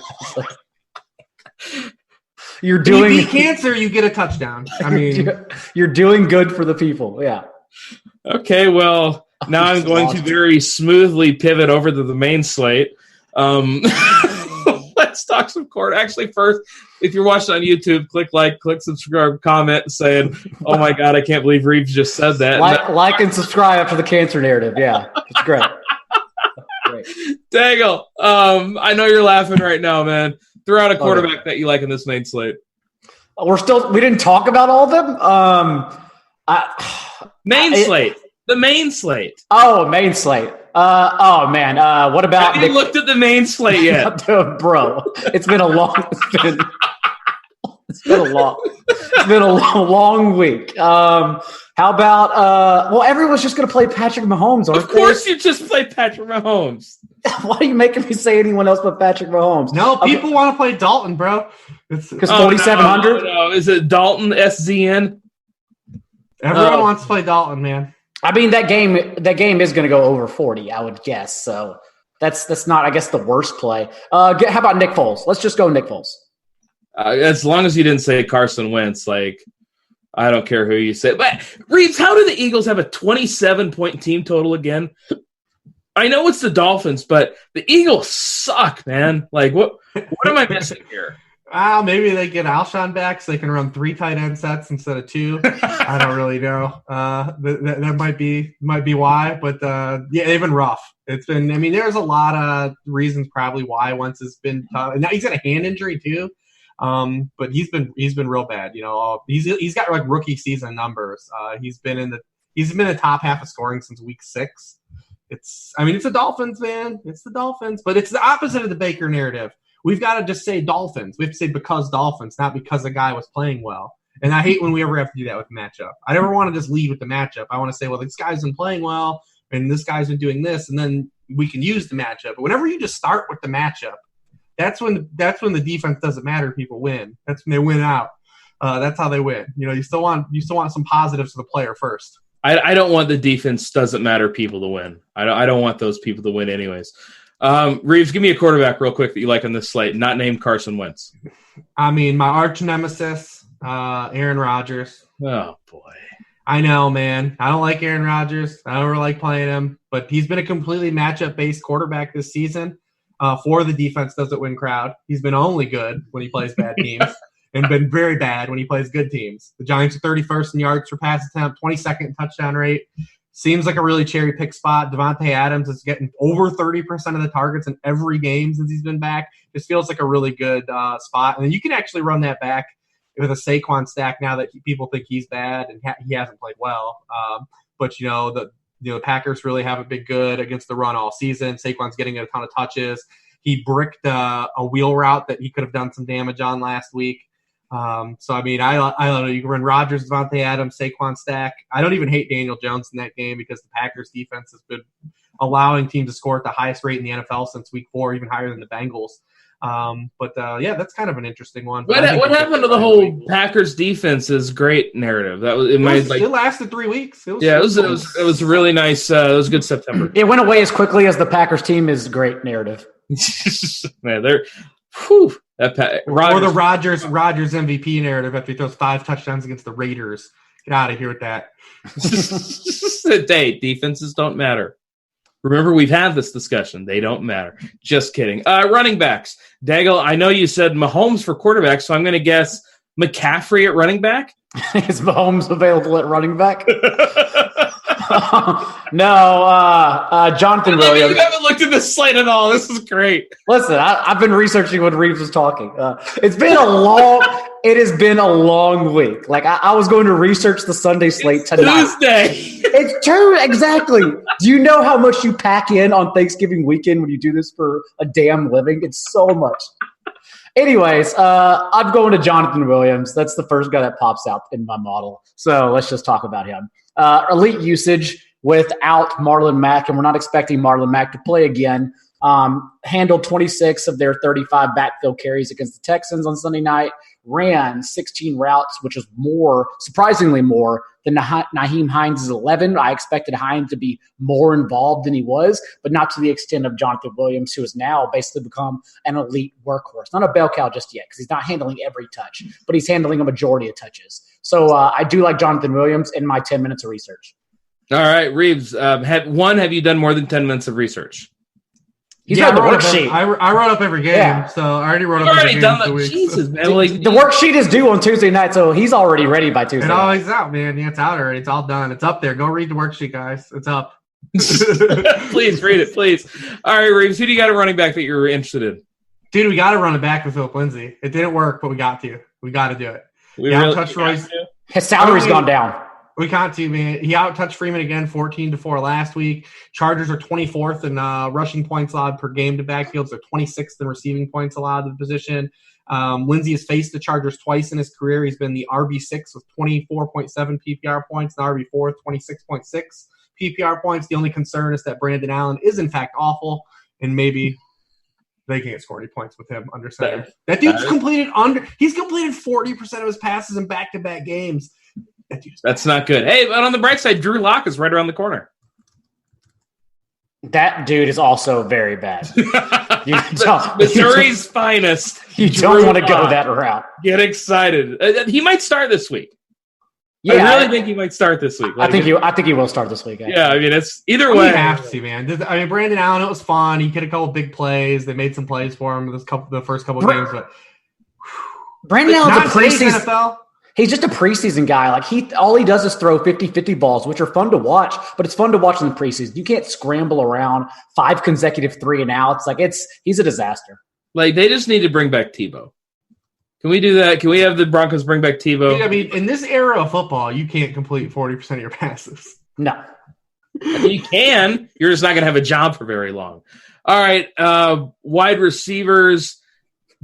Speaker 3: You're doing
Speaker 1: when you beat cancer, you get a touchdown. I mean,
Speaker 3: you're doing good for the people. Yeah.
Speaker 2: Okay, well, now I'm going to very smoothly pivot over to the main slate. Let's talk some court. Actually, first, if you're watching on YouTube, click like, click subscribe, comment saying, oh my God, I can't believe Reeves just said that.
Speaker 3: Like and subscribe after the cancer narrative. Yeah, it's great. Great.
Speaker 2: Daigle, I know you're laughing right now, man. Throw out a quarterback that you like in this main slate.
Speaker 3: We didn't talk about all of them.
Speaker 2: Slate. The main slate.
Speaker 3: Oh, main slate. What about?
Speaker 2: Have you looked at the main slate yet,
Speaker 3: bro? It's been a long week. How about? Everyone's just going to play Patrick Mahomes.
Speaker 2: Of course, you just play Patrick Mahomes.
Speaker 3: Why are you making me say anyone else but Patrick Mahomes?
Speaker 1: No, people want to play Dalton, bro.
Speaker 3: Because 4,700.
Speaker 2: No, is it Dalton SZN?
Speaker 1: Everyone wants to play Dalton, man.
Speaker 3: I mean, that game is going to go over 40, I would guess. So that's not, I guess, the worst play. How about Nick Foles? Let's just go Nick Foles.
Speaker 2: As long as you didn't say Carson Wentz, like, I don't care who you say. But, Reeves, how do the Eagles have a 27-point team total again? I know it's the Dolphins, but the Eagles suck, man. Like, what am I missing here?
Speaker 1: Maybe they get Alshon back so they can run 3 tight end sets instead of 2. I don't really know. That might be why. But they've been rough. It's been. I mean, there's a lot of reasons probably why Wentz has been tough. And now he's got a hand injury too. But he's been real bad. He's got like rookie season numbers. He's been in the top half of scoring since week 6. It's the Dolphins, man. It's the Dolphins, but it's the opposite of the Baker narrative. We've got to just say Dolphins. We have to say because Dolphins, not because the guy was playing well. And I hate when we ever have to do that with the matchup. I never want to just lead with the matchup. I want to say, well, this guy's been playing well, and this guy's been doing this, and then we can use the matchup. But whenever you just start with the matchup, that's when the defense doesn't matter. People win. That's when they win out. That's how they win. You still want some positives to the player first.
Speaker 2: I don't want the defense doesn't matter people to win. I don't want those people to win anyways. Reeves, give me a quarterback real quick that you like on this slate, not named Carson Wentz.
Speaker 1: I mean, my arch nemesis, Aaron Rodgers.
Speaker 2: Oh, boy.
Speaker 1: I know, man. I don't like Aaron Rodgers. I don't really like playing him, but he's been a completely matchup-based quarterback this season. for the defense doesn't win crowd. He's been only good when he plays bad teams and been very bad when he plays good teams. The Giants are 31st in yards per pass attempt, 22nd in touchdown rate. Seems like a really cherry pick spot. Devontae Adams is getting over 30% of the targets in every game since he's been back. This feels like a really good spot. And then you can actually run that back with a Saquon stack now that people think he's bad and he hasn't played well. But the Packers really haven't been good against the run all season. Saquon's getting a ton of touches. He bricked a wheel route that he could have done some damage on last week. So, I mean, I don't know. You can run Rodgers, Devontae Adams, Saquon stack. I don't even hate Daniel Jones in that game because the Packers defense has been allowing teams to score at the highest rate in the NFL since week 4, even higher than the Bengals. Yeah, that's kind of an interesting one.
Speaker 2: What happened to the whole Packers defense's great narrative? It
Speaker 1: lasted 3 weeks.
Speaker 2: It was really nice. It was a good September.
Speaker 3: It went away as quickly as the Packers team is great narrative.
Speaker 2: Man, they're whew.
Speaker 1: Or the Rodgers MVP narrative after he throws 5 touchdowns against the Raiders. Get out of here with that.
Speaker 2: Hey, defenses don't matter. Remember, we've had this discussion. They don't matter. Just kidding. Running backs. Daigle, I know you said Mahomes for quarterback, so I'm going to guess McCaffrey at running back?
Speaker 3: Is Mahomes available at running back? No, Jonathan Williams.
Speaker 2: You haven't looked at this slate at all. This is great.
Speaker 3: Listen, I've been researching when Reeves was talking. It has been a long week. Like I was going to research the Sunday slate tonight.
Speaker 2: Tuesday.
Speaker 3: It's true, exactly. Do you know how much you pack in on Thanksgiving weekend when you do this for a damn living? It's so much. Anyways, I'm going to Jonathan Williams. That's the first guy that pops out in my model. So let's just talk about him. Elite usage without Marlon Mack, and we're not expecting Marlon Mack to play again. Handled 26 of their 35 backfield carries against the Texans on Sunday night. Ran 16 routes, which is surprisingly more than Nyheim Hines' 11. I expected Hines to be more involved than he was, but not to the extent of Jonathan Williams, who has now basically become an elite workhorse. Not a bell cow just yet because he's not handling every touch, but he's handling a majority of touches. So I do like Jonathan Williams in my 10 minutes of research.
Speaker 2: All right, Reeves, have you done more than 10 minutes of research?
Speaker 3: He's got the worksheet.
Speaker 1: I wrote up every game, so I already wrote up every game.
Speaker 2: Jesus, man.
Speaker 3: The worksheet is due on Tuesday night, so he's already ready by Tuesday.
Speaker 1: It's out, man. Yeah, it's out already. It's all done. It's up there. Go read the worksheet, guys. It's up.
Speaker 2: Please read it, please. All right, Reeves, who do you got a running back that you're interested in?
Speaker 1: Dude, we got to run it back with Philip Lindsay. It didn't work, but we got to. We got to do it.
Speaker 3: His salary's gone down.
Speaker 1: We got to, man. He out-touched Freeman again, 14-4 last week. Chargers are 24th in rushing points allowed per game to backfields. They're 26th in receiving points allowed to the position. Lindsey has faced the Chargers twice in his career. He's been the RB6 with 24.7 PPR points, and RB4 with 26.6 PPR points. The only concern is that Brandon Allen is, in fact, awful, and maybe they can't score any points with him under center. That dude's he's completed 40% of his passes in back-to-back games.
Speaker 2: That's not good. Hey, but on the bright side, Drew Lock is right around the corner.
Speaker 3: That dude is also very bad.
Speaker 2: Missouri's finest.
Speaker 3: You don't want to go that route.
Speaker 2: Get excited. He might start this week.
Speaker 3: Yeah,
Speaker 2: I really think he might start this week.
Speaker 3: I think he will start this week. Actually.
Speaker 2: Yeah, I mean, it's either way.
Speaker 1: You have to, man. I mean, Brandon Allen, it was fun. He hit a couple big plays. They made some plays for him the first couple of games. But
Speaker 3: Brandon Allen's a preseason NFL. He's just a preseason guy. Like all he does is throw 50-50 balls, which are fun to watch, but it's fun to watch in the preseason. You can't scramble around 5 consecutive 3-and-outs. He's a disaster.
Speaker 2: Like they just need to bring back Tebow. Can we do that? Can we have the Broncos bring back Tebow?
Speaker 1: Dude, I mean, in this era of football, you can't complete 40% of your passes.
Speaker 3: No.
Speaker 2: You can. You're just not going to have a job for very long. All right. Wide receivers.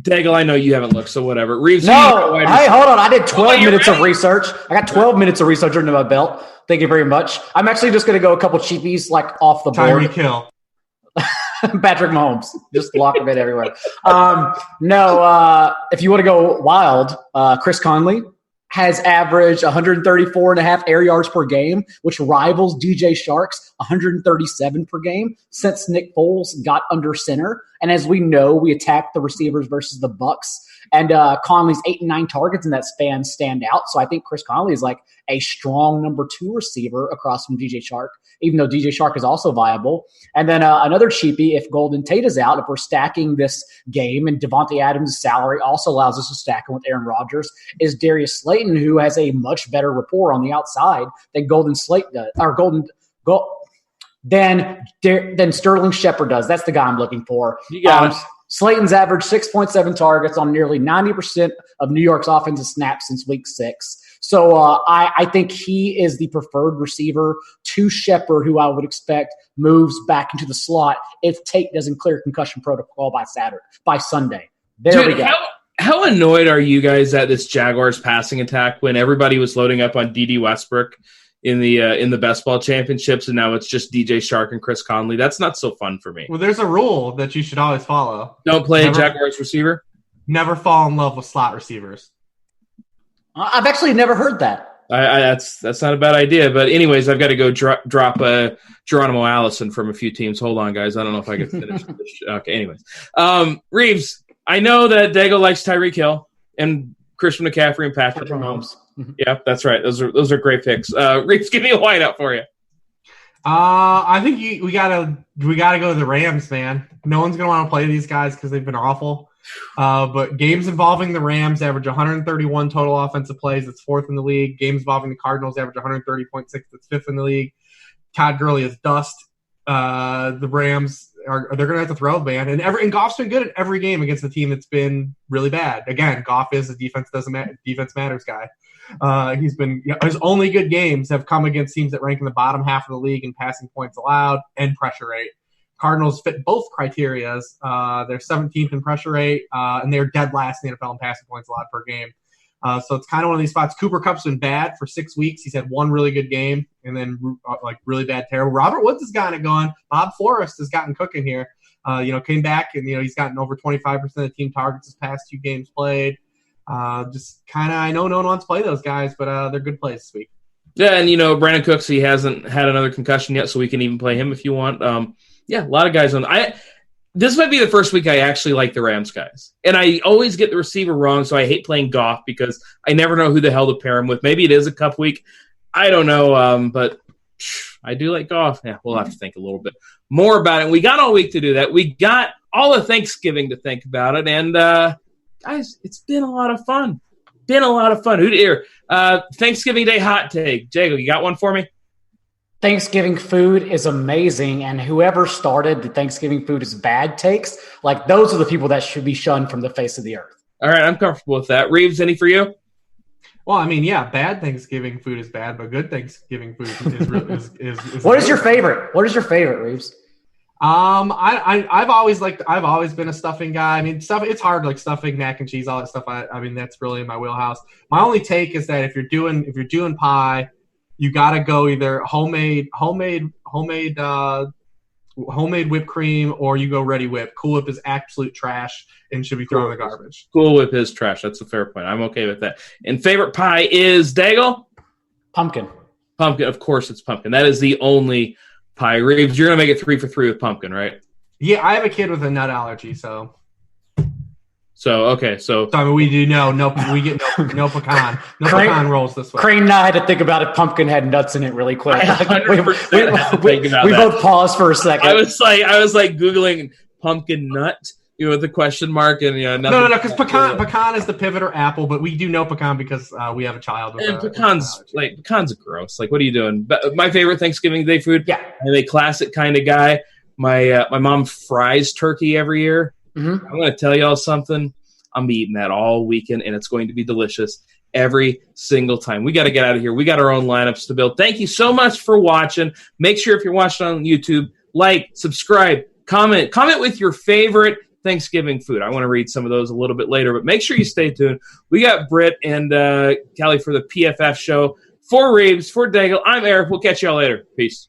Speaker 2: Daigle, I know you haven't looked, so whatever. Reeves,
Speaker 3: hey, hold on. I did 12 minutes of research. I got 12 minutes of research under my belt. Thank you very much. I'm actually just going to go a couple cheapies off the board.
Speaker 1: Tyreek Hill.
Speaker 3: Patrick Mahomes. Just lock him in everywhere. If you want to go wild, Chris Conley has averaged 134.5 air yards per game, which rivals DJ Shark's 137 per game since Nick Foles got under center. And as we know, we attacked the receivers versus the Bucks And Conley's 8 and 9 targets in that span stand out. So I think Chris Conley is like a strong number 2 receiver across from DJ Chark, even though DJ Chark is also viable. And then another cheapie, if Golden Tate is out, if we're stacking this game and Devontae Adams' salary also allows us to stack him with Aaron Rodgers, is Darius Slayton, who has a much better rapport on the outside than than Sterling Shepard does. That's the guy I'm looking for.
Speaker 2: You got him.
Speaker 3: Slayton's averaged 6.7 targets on nearly 90% of New York's offensive snaps since week 6. So I think he is the preferred receiver to Shepard, who I would expect moves back into the slot if Tate doesn't clear concussion protocol by Sunday. There we go.
Speaker 2: How annoyed are you guys at this Jaguars passing attack when everybody was loading up on D.D. Westbrook in the best ball championships, and now it's just DJ Chark and Chris Conley? That's not so fun for me.
Speaker 1: Well, there's a rule that you should always follow.
Speaker 2: Don't play a Jaguars receiver?
Speaker 1: Never fall in love with slot receivers.
Speaker 3: I've actually never heard that.
Speaker 2: That's not a bad idea. But anyways, I've got to go drop Geronimo Allison from a few teams. Hold on, guys. I don't know if I can finish this. Okay, anyways. Reeves, I know that Daigle likes Tyreek Hill and Christian McCaffrey and Patrick Mahomes. Yeah, that's right. Those are great picks. Reeves, give me a whiteout for you.
Speaker 1: I think we gotta go to the Rams, man. No one's gonna want to play these guys because they've been awful. But games involving the Rams average 131 total offensive plays. That's 4th in the league. Games involving the Cardinals average 130.6. That's 5th in the league. Todd Gurley is dust. The Rams they're going to have to throw, man. And Goff's been good at every game against a team that's been really bad. Again, Goff is a defense matters guy. His only good games have come against teams that rank in the bottom half of the league in passing points allowed and pressure rate. Cardinals fit both criterias. They're 17th in pressure rate, and they're dead last in the NFL in passing points allowed per game. So it's kind of one of these spots. Cooper Kupp's been bad for 6 weeks. He's had one really good game and then really bad, terrible. Robert Woods has gotten it going. Bob Forrest has gotten cooking here. Came back and, he's gotten over 25% of the team targets his past 2 games played. Just kind of, I know no one wants to play those guys, but they're good plays this week.
Speaker 2: Yeah, and, Brandon Cooks, he hasn't had another concussion yet, so we can even play him if you want. Yeah, a lot of guys on. This might be the first week I actually like the Rams guys. And I always get the receiver wrong, so I hate playing Goff because I never know who the hell to pair him with. Maybe it is a cup week. I don't know, but I do like Goff. Yeah, we'll have to think a little bit more about it. We got all week to do that. We got all of Thanksgiving to think about it. And, guys, it's been a lot of fun. Who'd hear? Thanksgiving Day hot take. Daigle, you got one for me?
Speaker 3: Thanksgiving food is amazing, and whoever started the Thanksgiving food is bad takes, those are the people that should be shunned from the face of the earth.
Speaker 2: All right, I'm comfortable with that. Reeves, any for you?
Speaker 1: Well, bad Thanksgiving food is bad, but good Thanksgiving food is
Speaker 3: What is your favorite? What is your favorite, Reeves?
Speaker 1: I've always been a stuffing guy. It's hard, stuffing, mac and cheese, all that stuff. That's really in my wheelhouse. My only take is that if you're doing pie, you got to go either homemade whipped cream, or you go ready whip. Cool Whip is absolute trash and should be thrown in the garbage.
Speaker 2: Cool Whip is trash. That's a fair point. I'm okay with that. And favorite pie is Daigle?
Speaker 3: Pumpkin.
Speaker 2: Of course it's pumpkin. That is the only pie. Reeves, you're going to make it 3 for 3 with pumpkin, right?
Speaker 1: Yeah, I have a kid with a nut allergy, so.
Speaker 2: Okay.
Speaker 1: We do we get no pecan. Pecan rolls this way.
Speaker 3: Crain and I had to think about it. Pumpkin had nuts in it really quick. We both paused for a second.
Speaker 2: I was like Googling pumpkin nut, with a question mark and nothing.
Speaker 1: No, because pecan is the pivot or apple, but we do know pecan because we have a child.
Speaker 2: And pecans are gross. What are you doing? But my favorite Thanksgiving Day food.
Speaker 3: Yeah,
Speaker 2: I'm a classic kind of guy. My mom fries turkey every year.
Speaker 3: Mm-hmm.
Speaker 2: I'm going to tell y'all something. I'm be eating that all weekend, and it's going to be delicious every single time. We got to get out of here. We got our own lineups to build. Thank you so much for watching. Make sure if you're watching on YouTube, subscribe, comment with your favorite Thanksgiving food. I want to read some of those a little bit later, but make sure you stay tuned. We got Britt and Kelly for the PFF show. For Reeves, for Daigle, I'm Eric. We'll catch y'all later. Peace.